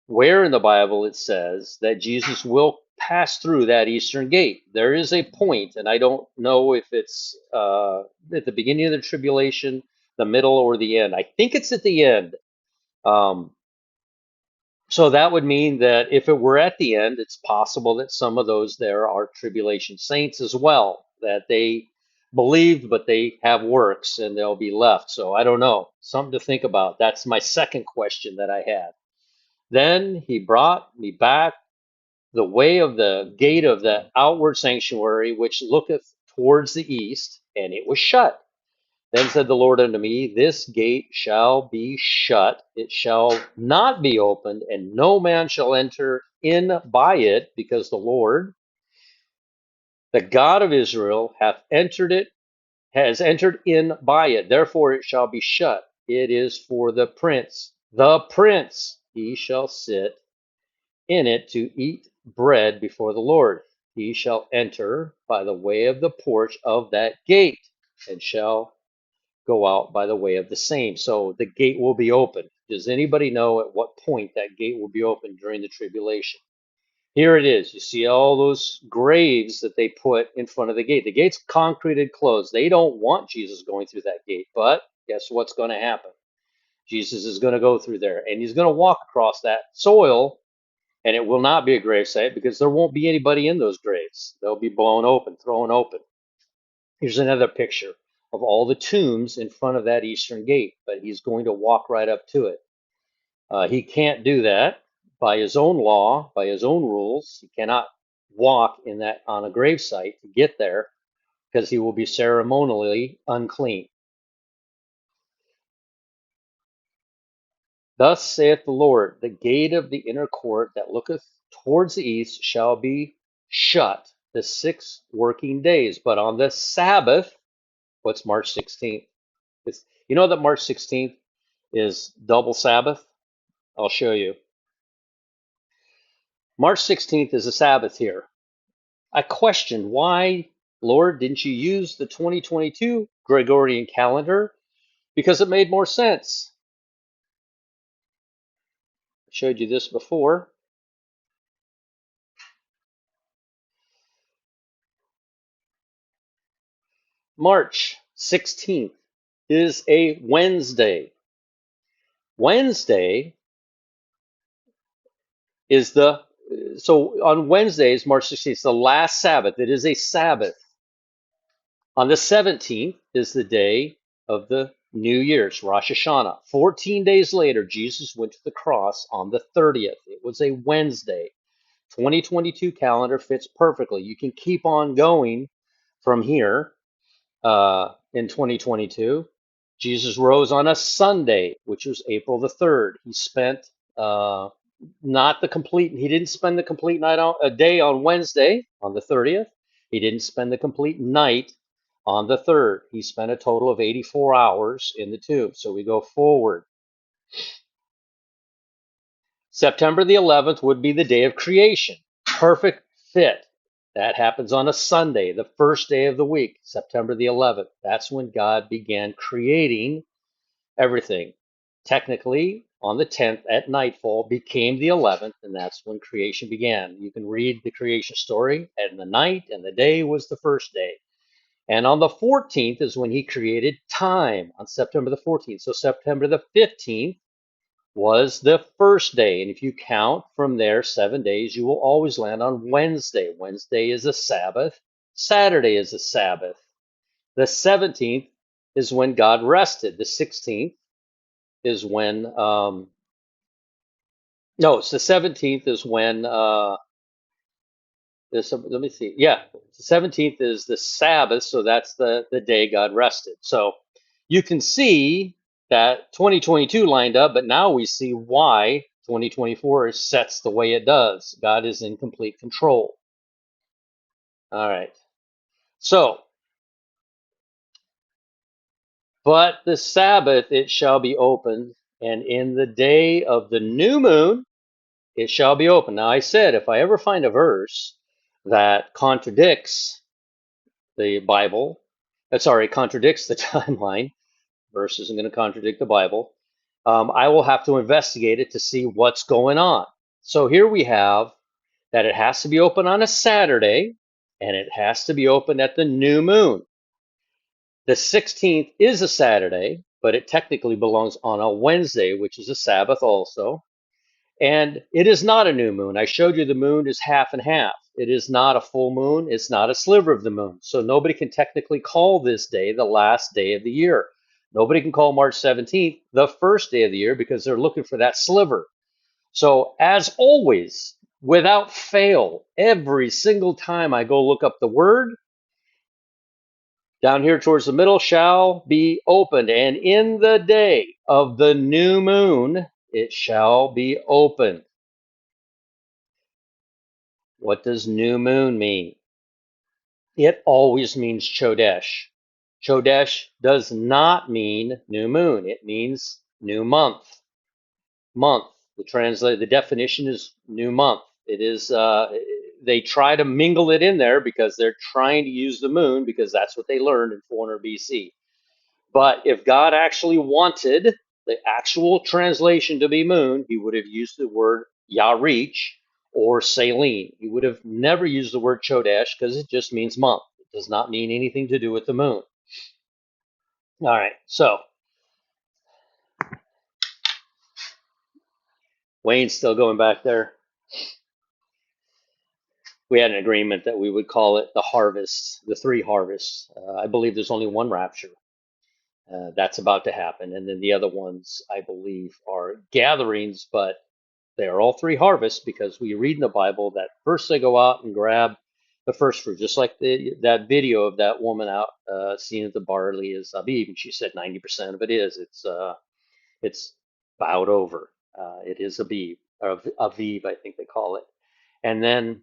where in the Bible it says that Jesus will pass through that eastern gate? There is a point, and I don't know if it's at the beginning of the tribulation the middle or the end. I think it's at the end. Um, so that would mean that if it were at the end, it's possible that some of those there are tribulation saints as well, that they believed, but they have works and they'll be left. So I don't know. Something to think about. That's my second question that I had. Then he brought me back the way of the gate of the outward sanctuary, which looketh towards the east, and it was shut. Then said the Lord unto me, this gate shall be shut, it shall not be opened, and no man shall enter in by it, because the Lord, the God of Israel, has entered in by it. Therefore it shall be shut. It is for the prince. The prince, he shall sit in it to eat bread before the Lord. He shall enter by the way of the porch of that gate, and shall go out by the way of the same. So the gate will be open. Does anybody know at what point that gate will be open during the tribulation? Here it is. You see all those graves that they put in front of the gate. The gate's concreted closed. They don't want Jesus going through that gate, but guess what's going to happen? Jesus is going to go through there, and he's going to walk across that soil, and it will not be a gravesite because there won't be anybody in those graves. They'll be blown open, thrown open. Here's another picture of all the tombs in front of that eastern gate, but he's going to walk right up to it. He can't do that by his own law, by his own rules. He cannot walk in that on a gravesite to get there because he will be ceremonially unclean. Thus saith the Lord, the gate of the inner court that looketh towards the east shall be shut the 6 working days. But on the Sabbath, what's March 16th? You know that March 16th is double Sabbath? I'll show you. March 16th is a Sabbath here. I questioned why, Lord, didn't you use the 2022 Gregorian calendar? Because it made more sense. I showed you this before. March 16th is a Wednesday. Wednesday is so on Wednesdays, March 16th, the last Sabbath. It is a Sabbath. On the 17th is the day of the New Year's, Rosh Hashanah. 14 days later, Jesus went to the cross on the 30th. It was a Wednesday. 2022 calendar fits perfectly. You can keep on going from here in 2022. Jesus rose on a Sunday, which was April the 3rd. He spent not the complete, he didn't spend the complete night on a day on Wednesday on the 30th. He didn't spend the complete night on the 3rd. He spent a total of 84 hours in the tomb. So we go forward. September the 11th would be the day of creation. Perfect fit. That happens on a Sunday, the first day of the week, September the 11th. That's when God began creating everything. Technically, on the 10th at nightfall became the 11th, and that's when creation began. You can read the creation story, and the night and the day was the first day. And on the 14th is when he created time, on September the 14th. So September the 15th was the first day. And if you count from there 7 days, you will always land on Wednesday. Wednesday is a Sabbath. Saturday is a Sabbath. The 17th is when God rested. The 16th is when, no, it's the 17th is when, let me see. Yeah, the 17th is the Sabbath, so that's the day God rested. So you can see that 2022 lined up, but now we see why 2024 sets the way it does. God is in complete control. All right. So, but the Sabbath it shall be opened, and in the day of the new moon it shall be open. Now I said if I ever find a verse that contradicts the Bible, contradicts the timeline, verse isn't going to contradict the Bible, I will have to investigate it to see what's going on. So here we have that it has to be open on a Saturday, and it has to be open at the new moon. The 16th is a Saturday, but it technically belongs on a Wednesday, which is a Sabbath also. And it is not a new moon. I showed you the moon is half and half. It is not a full moon. It's not a sliver of the moon. So nobody can technically call this day the last day of the year. Nobody can call March 17th the first day of the year because they're looking for that sliver. So, as always, without fail, every single time I go look up the word, down here towards the middle, shall be opened. And in the day of the new moon, it shall be opened. What does new moon mean? It always means Chodesh. Chodesh does not mean new moon. It means new month. Month. The definition is new month. It is they try to mingle it in there because they're trying to use the moon because that's what they learned in 400 BC. But if God actually wanted the actual translation to be moon, he would have used the word Yarich or Selene. He would have never used the word Chodesh because it just means month. It does not mean anything to do with the moon. All right, so Wayne's still going back there. We had an agreement that we would call it the harvest, the three harvests. I believe there's only one rapture. That's about to happen. And then the other ones, I believe, are gatherings, but they are all three harvests because we read in the Bible that first they go out and grab the first fruit, just like that video of that woman out seeing that the barley is Aviv, and she said 90% of it is. It's bowed over. It is Aviv, or Aviv, I think they call it. And then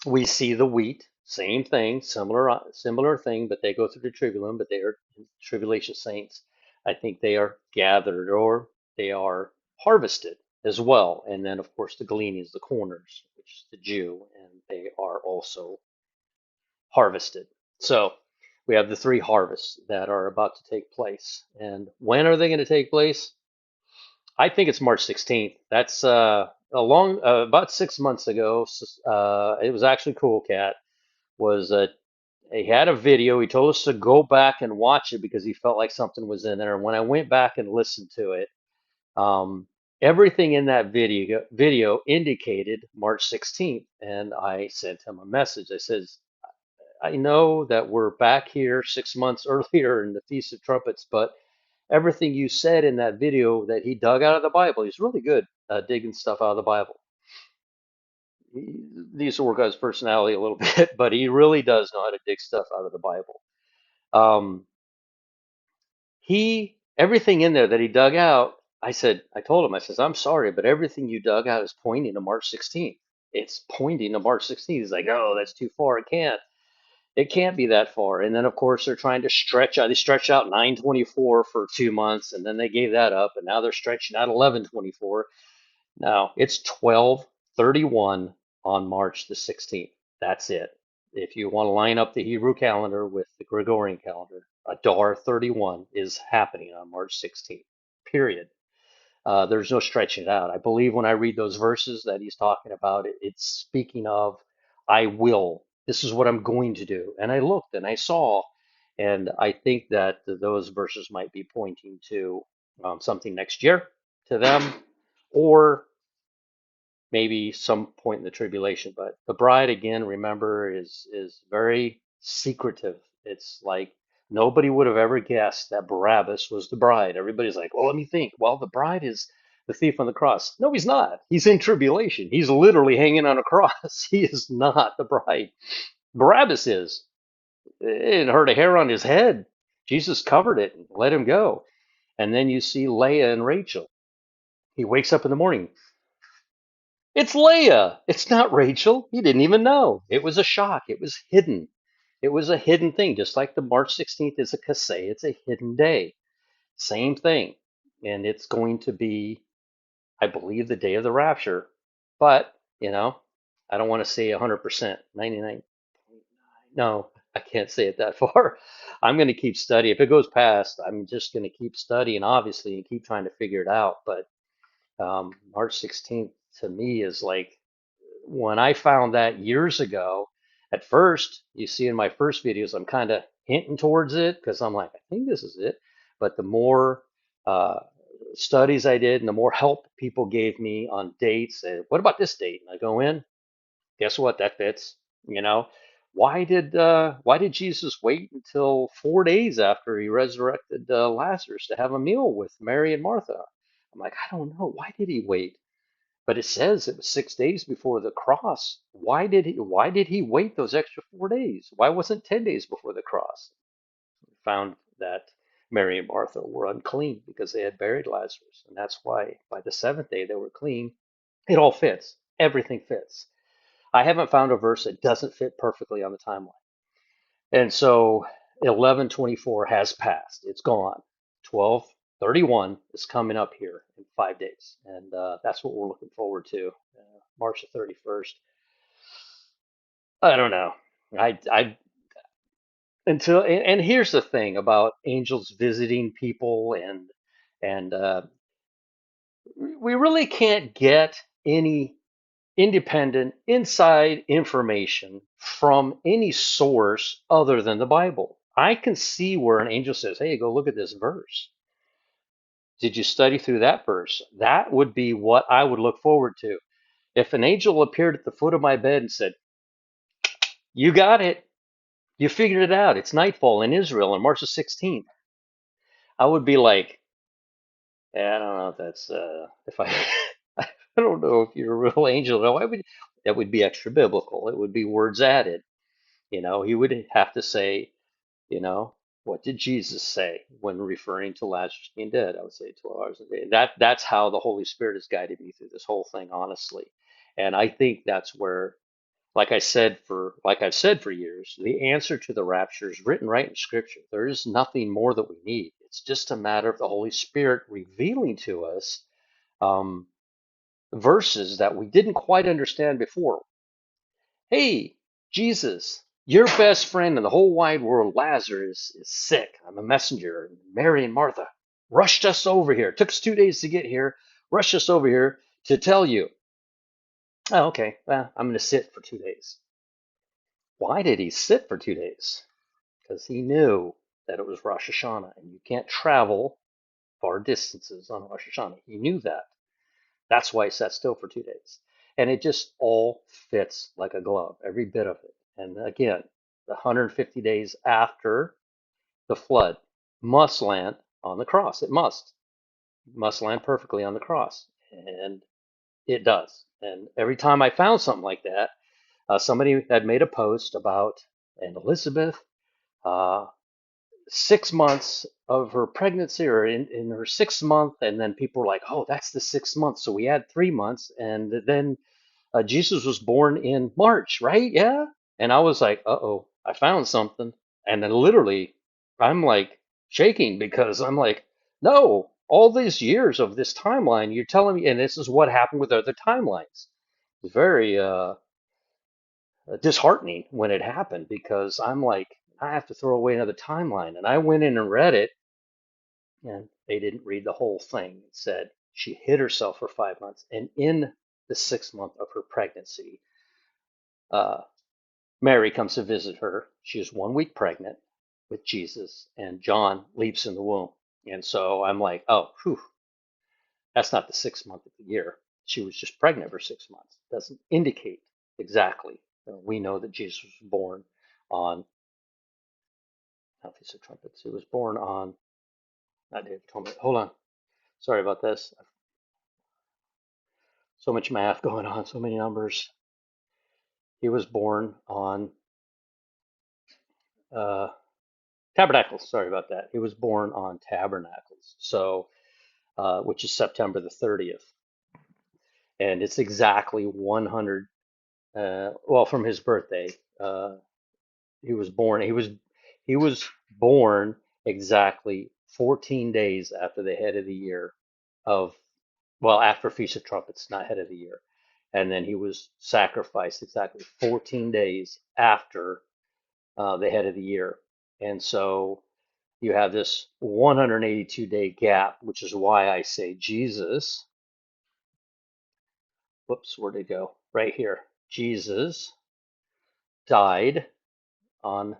we see the wheat, same thing, similar thing, but they go through the tribulum, but they are tribulation saints. I think they are gathered or they are harvested as well. And then, of course, the gleanings, the corners, which is the Jew, and they are also harvested. So we have the three harvests that are about to take place. And when are they going to take place? I think it's March 16th. That's about 6 months ago. It was actually Cool Cat was he had a video. He told us to go back and watch it because he felt like something was in there. And when I went back and listened to it, everything in that video indicated March 16th. And I sent him a message. I says, I know that we're back here 6 months earlier in the Feast of Trumpets, but everything you said in that video that he dug out of the Bible, he's really good digging stuff out of the Bible. He needs to work on his personality a little bit, but he really does know how to dig stuff out of the Bible. Um, everything in there that he dug out, I told him, I says, I'm sorry, but everything you dug out is pointing to March 16th. It's pointing to March 16th. He's like, oh, that's too far. It can't be that far. And then, of course, they're trying to stretch out. They stretched out 924 for 2 months, and then they gave that up, and now they're stretching out 1124. Now it's 1231 on March the 16th. That's it. If you want to line up the Hebrew calendar with the Gregorian calendar, Adar 31 is happening on March 16th. Period. There's no stretching it out. I believe when I read those verses that he's talking about, it's speaking of, I will. This is what I'm going to do. And I looked and I saw, and I think that those verses might be pointing to something next year to them, or maybe some point in the tribulation. But the bride, again, remember, is very secretive. It's like nobody would have ever guessed that Barabbas was the bride. Everybody's like, well, let me think. Well, the bride is the thief on the cross. No, he's not. He's in tribulation. He's literally hanging on a cross. He is not the bride. Barabbas is. It didn't hurt a hair on his head. Jesus covered it and let him go. And then you see Leah and Rachel. He wakes up in the morning. It's Leah. It's not Rachel. He didn't even know. It was a shock. It was hidden. It was a hidden thing, just like the March 16th is a cassette. It's a hidden day. Same thing. And it's going to be, I believe, the day of the rapture. But, I don't want to say 100%, 99. No, I can't say it that far. I'm going to keep studying. If it goes past, I'm just going to keep studying, obviously, and keep trying to figure it out. But March 16th to me is like, when I found that years ago, at first, you see in my first videos, I'm kind of hinting towards it because I'm like, I think this is it. But the more uh, studies I did and the more help people gave me on dates, and what about this date? And I go in, guess what? That fits. You know, why did Jesus wait until 4 days after he resurrected Lazarus to have a meal with Mary and Martha? I'm like, I don't know. Why did he wait? But it says it was 6 days before the cross. Why did he wait those extra 4 days? Why wasn't 10 days before the cross? We found that Mary and Martha were unclean because they had buried Lazarus, and that's why by the seventh day they were clean. It all fits. Everything fits. I haven't found a verse that doesn't fit perfectly on the timeline. And so 1124 has passed. It's gone. 1231 is coming up here in 5 days. And that's what we're looking forward to. March the 31st. I don't know. I until and here's the thing about angels visiting people and we really can't get any independent inside information from any source other than the Bible. I can see where an angel says, "Hey, go look at this verse. Did you study through that verse?" That would be what I would look forward to. If an angel appeared at the foot of my bed and said, "You got it. You figured it out. It's nightfall in Israel on March the 16th." I would be like, "Yeah, I don't know if that's if I I don't know if you're a real angel." No, I would that would be extra biblical. It would be words added. He would have to say, what did Jesus say when referring to Lazarus being dead? I would say 12 hours a day. That's how the Holy Spirit has guided me through this whole thing, honestly. And I think that's where, like I've said for years, the answer to the rapture is written right in Scripture. There is nothing more that we need. It's just a matter of the Holy Spirit revealing to us um, verses that we didn't quite understand before. Hey, Jesus, your best friend in the whole wide world, Lazarus, is sick. I'm a messenger. And Mary and Martha rushed us over here. It took us 2 days to get here, rushed us over here to tell you. Oh, okay. Well, I'm going to sit for 2 days. Why did he sit for 2 days? Because he knew that it was Rosh Hashanah and you can't travel far distances on Rosh Hashanah. He knew that. That's why he sat still for 2 days. And it just all fits like a glove, every bit of it. And again, the 150 days after the flood must land on the cross. It must land perfectly on the cross. And it does. And every time I found something like that, somebody had made a post about and Elizabeth, uh, 6 months of her pregnancy or in her 6th month. And then people were like, oh, that's the 6th month. So we add 3 months. And then Jesus was born in March, right? Yeah. And I was like, uh-oh, I found something. And then literally, I'm like shaking because I'm like, no, all these years of this timeline, you're telling me, and this is what happened with other timelines. It's very disheartening when it happened because I'm like, I have to throw away another timeline. And I went in and read it, and they didn't read the whole thing. It said she hid herself for 5 months. And in the 6th month of her pregnancy, uh, Mary comes to visit her. She is 1 week pregnant with Jesus, and John leaps in the womb. And so I'm like, oh, whew, that's not the 6th month of the year. She was just pregnant for 6 months. Doesn't indicate exactly. We know that Jesus was born on, not Feast of Trumpets. He was born on, not David told me. Hold on. Sorry about this. So much math going on, so many numbers. He was born on uh, Tabernacles. Sorry about that. He was born on Tabernacles. So which is September the 30th. And it's exactly 100, well, from his birthday. He was born, he was born exactly 14 days after the head of the year of, well, after Feast of Trumpets, not head of the year. And then he was sacrificed exactly 14 days after the head of the year. And so you have this 182-day gap, which is why I say Jesus. Whoops, where'd it go? Right here. Jesus died on,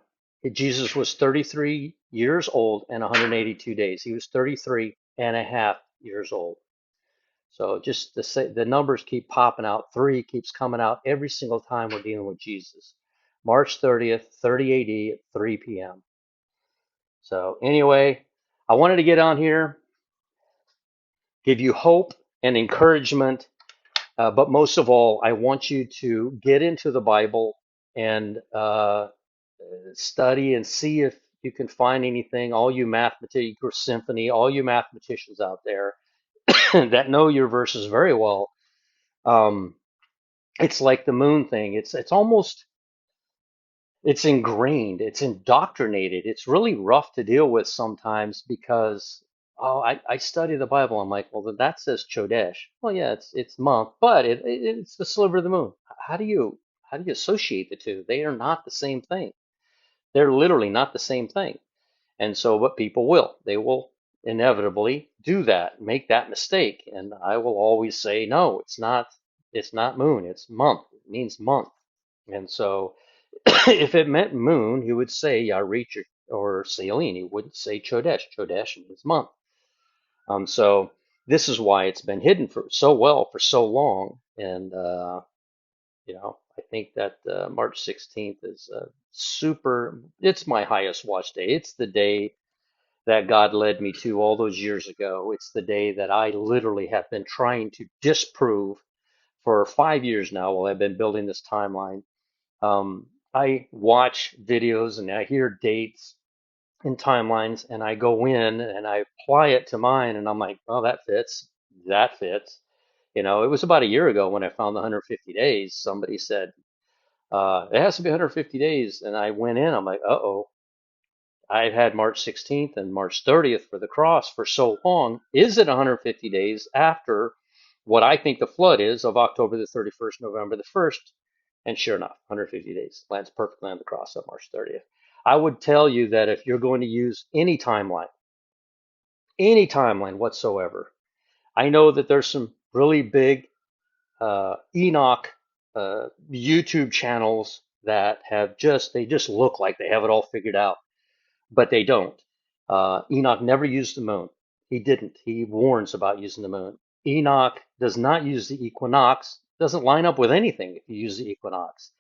Jesus was 33 years old and 182 days. He was 33 and a half years old. So just the numbers keep popping out. Three keeps coming out every single time we're dealing with Jesus. March 30th, 30 AD at 3 p.m. So anyway, I wanted to get on here, give you hope and encouragement, but most of all, I want you to get into the Bible and study and see if you can find anything. All you mathematicians, or symphony, all you mathematicians out there that know your verses very well. Um, it's like the moon thing. It's almost it's ingrained, it's indoctrinated. It's really rough to deal with sometimes because I study the Bible. I'm like, well, then that says Chodesh. Well, yeah, it's month, but it's the sliver of the moon. How do you associate the two? They are not the same thing. They're literally not the same thing. And so, what people they will inevitably do that, make that mistake. And I will always say, no, it's not moon, it's month. It means month. And so, if it meant moon, he would say Yarich or Saline. He wouldn't say Chodesh. Chodesh means month. So this is why it's been hidden for so well for so long. And I think that March 16th is super. It's my highest watch day. It's the day that God led me to all those years ago. It's the day that I literally have been trying to disprove for 5 years now while I've been building this timeline. I watch videos and I hear dates and timelines, and I go in and I apply it to mine, and I'm like, oh, that fits. That fits. It was about a year ago when I found the 150 days. Somebody said, it has to be 150 days. And I went in, I'm like, uh-oh, I've had March 16th and March 30th for the cross for so long. Is it 150 days after what I think the flood is of October the 31st, November the 1st? And sure enough, 150 days lands perfectly on the cross on March 30th. I would tell you that if you're going to use any timeline whatsoever, I know that there's some really big Enoch YouTube channels that they just look like they have it all figured out, but they don't. Enoch never used the moon. He didn't. He warns about using the moon. Enoch does not use the equinox. Doesn't line up with anything if you use the equinox.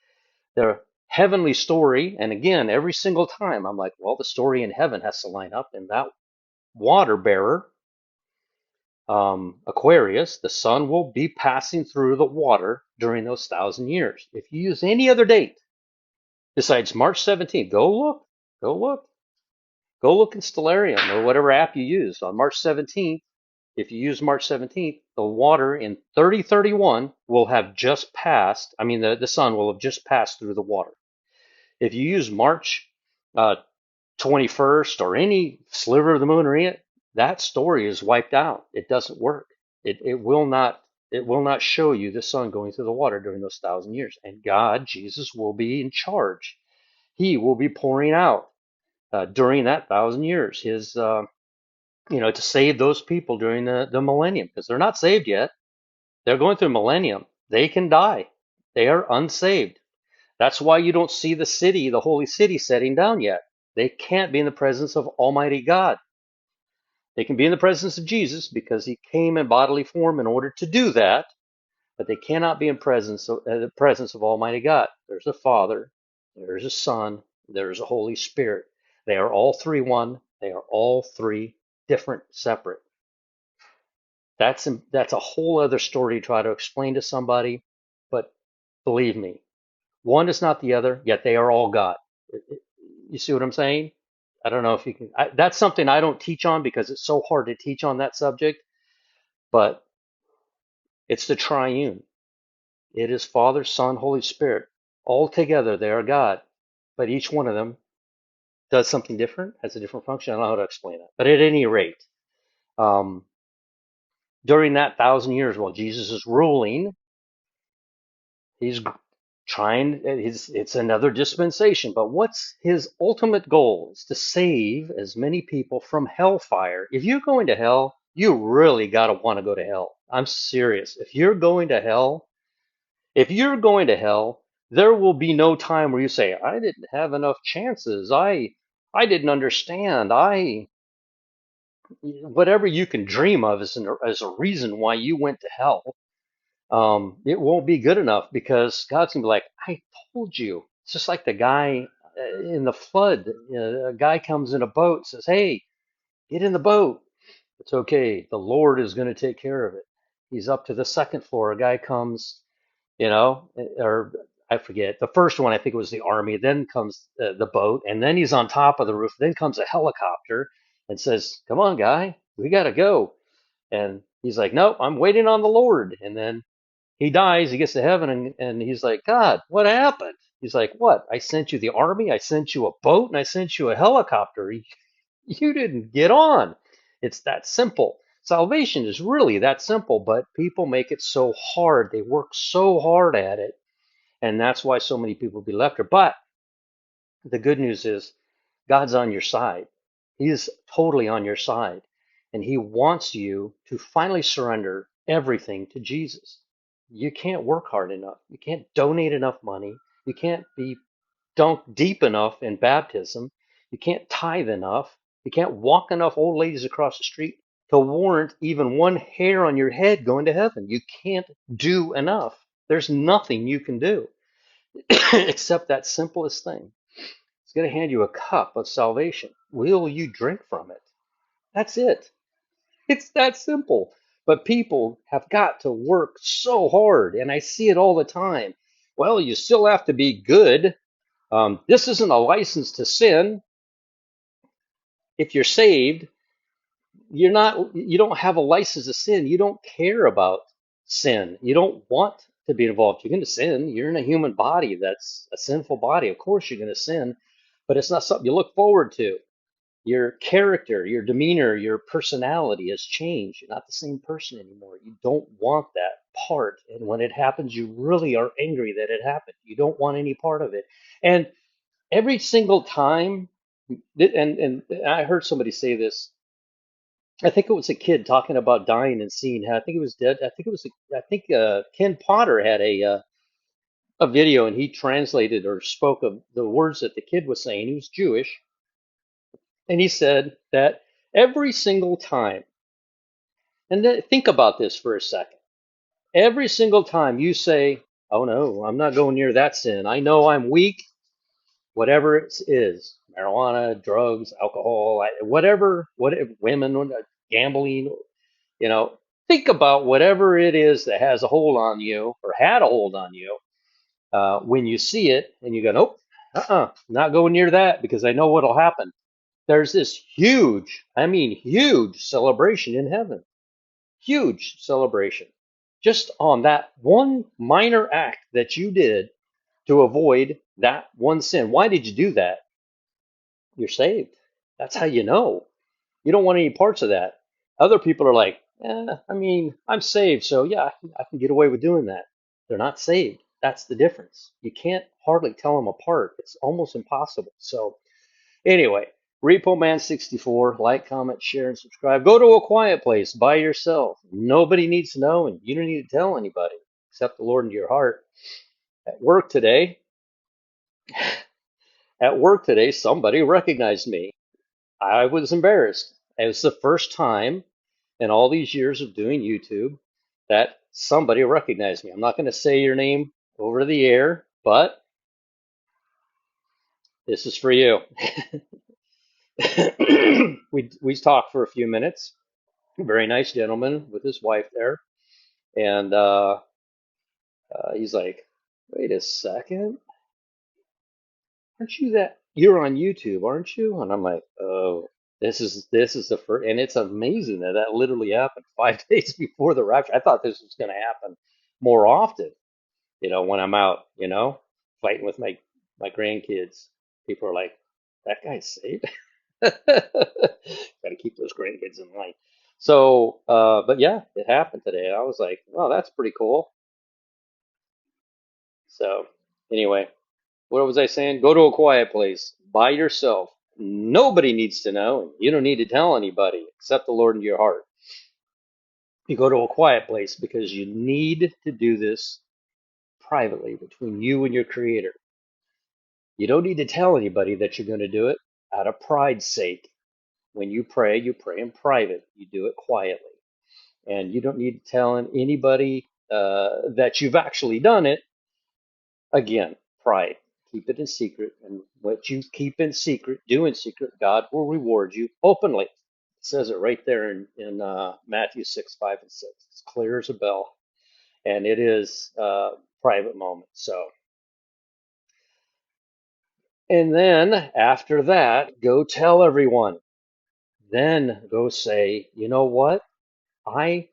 Their heavenly story, and again, every single time I'm like, well, the story in heaven has to line up. And that water bearer, Aquarius, the sun will be passing through the water during those 1,000 years. If you use any other date besides March 17th, go look. Go look in Stellarium or whatever app you use on March 17th. If you use March 17th, the water in 3031 will have just passed. I mean, the sun will have just passed through the water. If you use March 21st or any sliver of the moon or any, that story is wiped out. It doesn't work. It will not show you the sun going through the water during those 1,000 years. And God, Jesus, will be in charge. He will be pouring out during that 1,000 years his to save those people during the millennium, because they're not saved yet. They're going through millennium. They can die. They are unsaved. That's why you don't see the holy city, setting down yet. They can't be in the presence of Almighty God. They can be in the presence of Jesus because he came in bodily form in order to do that, but they cannot be in the presence of Almighty God. There's a Father, there's a Son, there's a Holy Spirit. They are all three one. They are all three different, separate. That's a whole other story to try to explain to somebody, but believe me, one is not the other, yet they are all God. You see what I'm saying? I don't know if you can. That's something I don't teach on because it's so hard to teach on that subject, but it's the triune. It is Father, Son, Holy Spirit. All together, they are God, but each one of them does something different, has a different function. I don't know how to explain it. But at any rate, um, during that 1,000 years while Jesus is ruling, he's it's another dispensation, but what's his ultimate goal? Is to save as many people from hellfire. If you're going to hell, you really got to want to go to hell. I'm serious. If you're going to hell, there will be no time where you say, I didn't have enough chances. I didn't understand. Whatever you can dream of as a reason why you went to hell, it won't be good enough because God's gonna be like, I told you. It's just like the guy in the flood. A guy comes in a boat, says, "Hey, get in the boat. It's okay. The Lord is going to take care of it." He's up to the second floor. A guy comes, or I forget. The first one, I think it was the army. Then comes the boat, and then he's on top of the roof. Then comes a helicopter and says, "Come on, guy, we gotta go." And he's like, "Nope, I'm waiting on the Lord." And then he dies. He gets to heaven, and he's like, "God, what happened?" He's like, "What? I sent you the army. I sent you a boat, and I sent you a helicopter. You didn't get on." It's that simple. Salvation is really that simple, but people make it so hard. They work so hard at it, and that's why so many people be left here. But the good news is God's on your side. He's totally on your side, and He wants you to finally surrender everything to Jesus. You can't work hard enough. You can't donate enough money. You can't be dunk deep enough in baptism. You can't tithe enough. You can't walk enough old ladies across the street to warrant even one hair on your head going to heaven. You can't do enough. There's nothing you can do except that simplest thing. It's going to hand you a cup of salvation. Will you drink from it? That's it. It's that simple. But people have got to work so hard, and I see it all the time. Well, you still have to be good. This isn't a license to sin. If you're saved, you're not. You don't have a license to sin. You don't care about sin. You don't want to be involved. You're going to sin. You're in a human body that's a sinful body. Of course, you're going to sin, but it's not something you look forward to. Your character, your demeanor, your personality has changed. You're not the same person anymore. You don't want that part. And when it happens, you really are angry that it happened. You don't want any part of it. And every single time, and I heard somebody say this. I think it was a kid talking about dying and seeing how I think it was dead. I think Ken Potter had a video and he translated or spoke of the words that the kid was saying. He was Jewish, and he said that every single time, and think about this for a second. Every single time you say, "Oh no, I'm not going near that sin. I know I'm weak, whatever it is, marijuana, drugs, alcohol, whatever, women, gambling, you know, think about whatever it is that has a hold on you or had a hold on you. When you see it and you go, nope, not going near that because I know what'll happen." There's this huge, I mean, huge celebration in heaven, huge celebration just on that one minor act that you did to avoid that one sin. Why did you do that? You're saved. That's how you know. You don't want any parts of that. Other people are like, I mean, I'm saved, so yeah, I can get away with doing that. They're not saved. That's the difference. You can't hardly tell them apart. It's almost impossible. So anyway, Repo Man 64, like, comment, share, and subscribe. Go to a quiet place by yourself. Nobody needs to know, and you don't need to tell anybody except the Lord into your heart. At work today, somebody recognized me. I was embarrassed. It was the first time in all these years of doing YouTube that somebody recognized me. I'm not going to say your name over the air, but this is for you. We talked for a few minutes. Very nice gentleman with his wife there, and he's like, "Wait a second, aren't you that? You're on YouTube, aren't you?" And I'm like, "Oh." This is the first, and it's amazing that that literally happened 5 days before the rapture. I thought this was going to happen more often, when I'm out, fighting with my grandkids. People are like, "That guy's saved." Got to keep those grandkids in line. So, but yeah, it happened today. I was like, "Oh, that's pretty cool." So, anyway, what was I saying? Go to a quiet place by yourself. Nobody needs to know. You don't need to tell anybody except the Lord in your heart. You go to a quiet place because you need to do this privately between you and your Creator. You don't need to tell anybody that you're going to do it. out of pride's sake. When you pray in private. You do it quietly. And you don't need to tell anybody that you've actually done it. Again, pride. Keep it in secret. And what you keep in secret, do in secret, God will reward you openly. It says it right there in Matthew 6, 5, and 6. It's clear as a bell. And it is a private moment. So, and then after that, go tell everyone. Then go say, you know what? I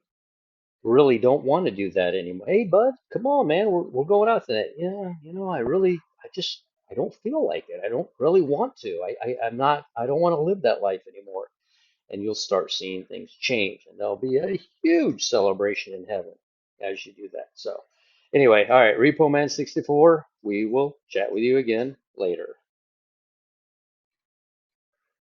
really don't want to do that anymore. Hey, bud, come on, man. We're going out tonight. Yeah, I don't feel like it. I don't really want to. I'm not, I don't want to live that life anymore. And you'll start seeing things change. And there'll be a huge celebration in heaven as you do that. So, anyway, all right, Repo Man 64, we will chat with you again later.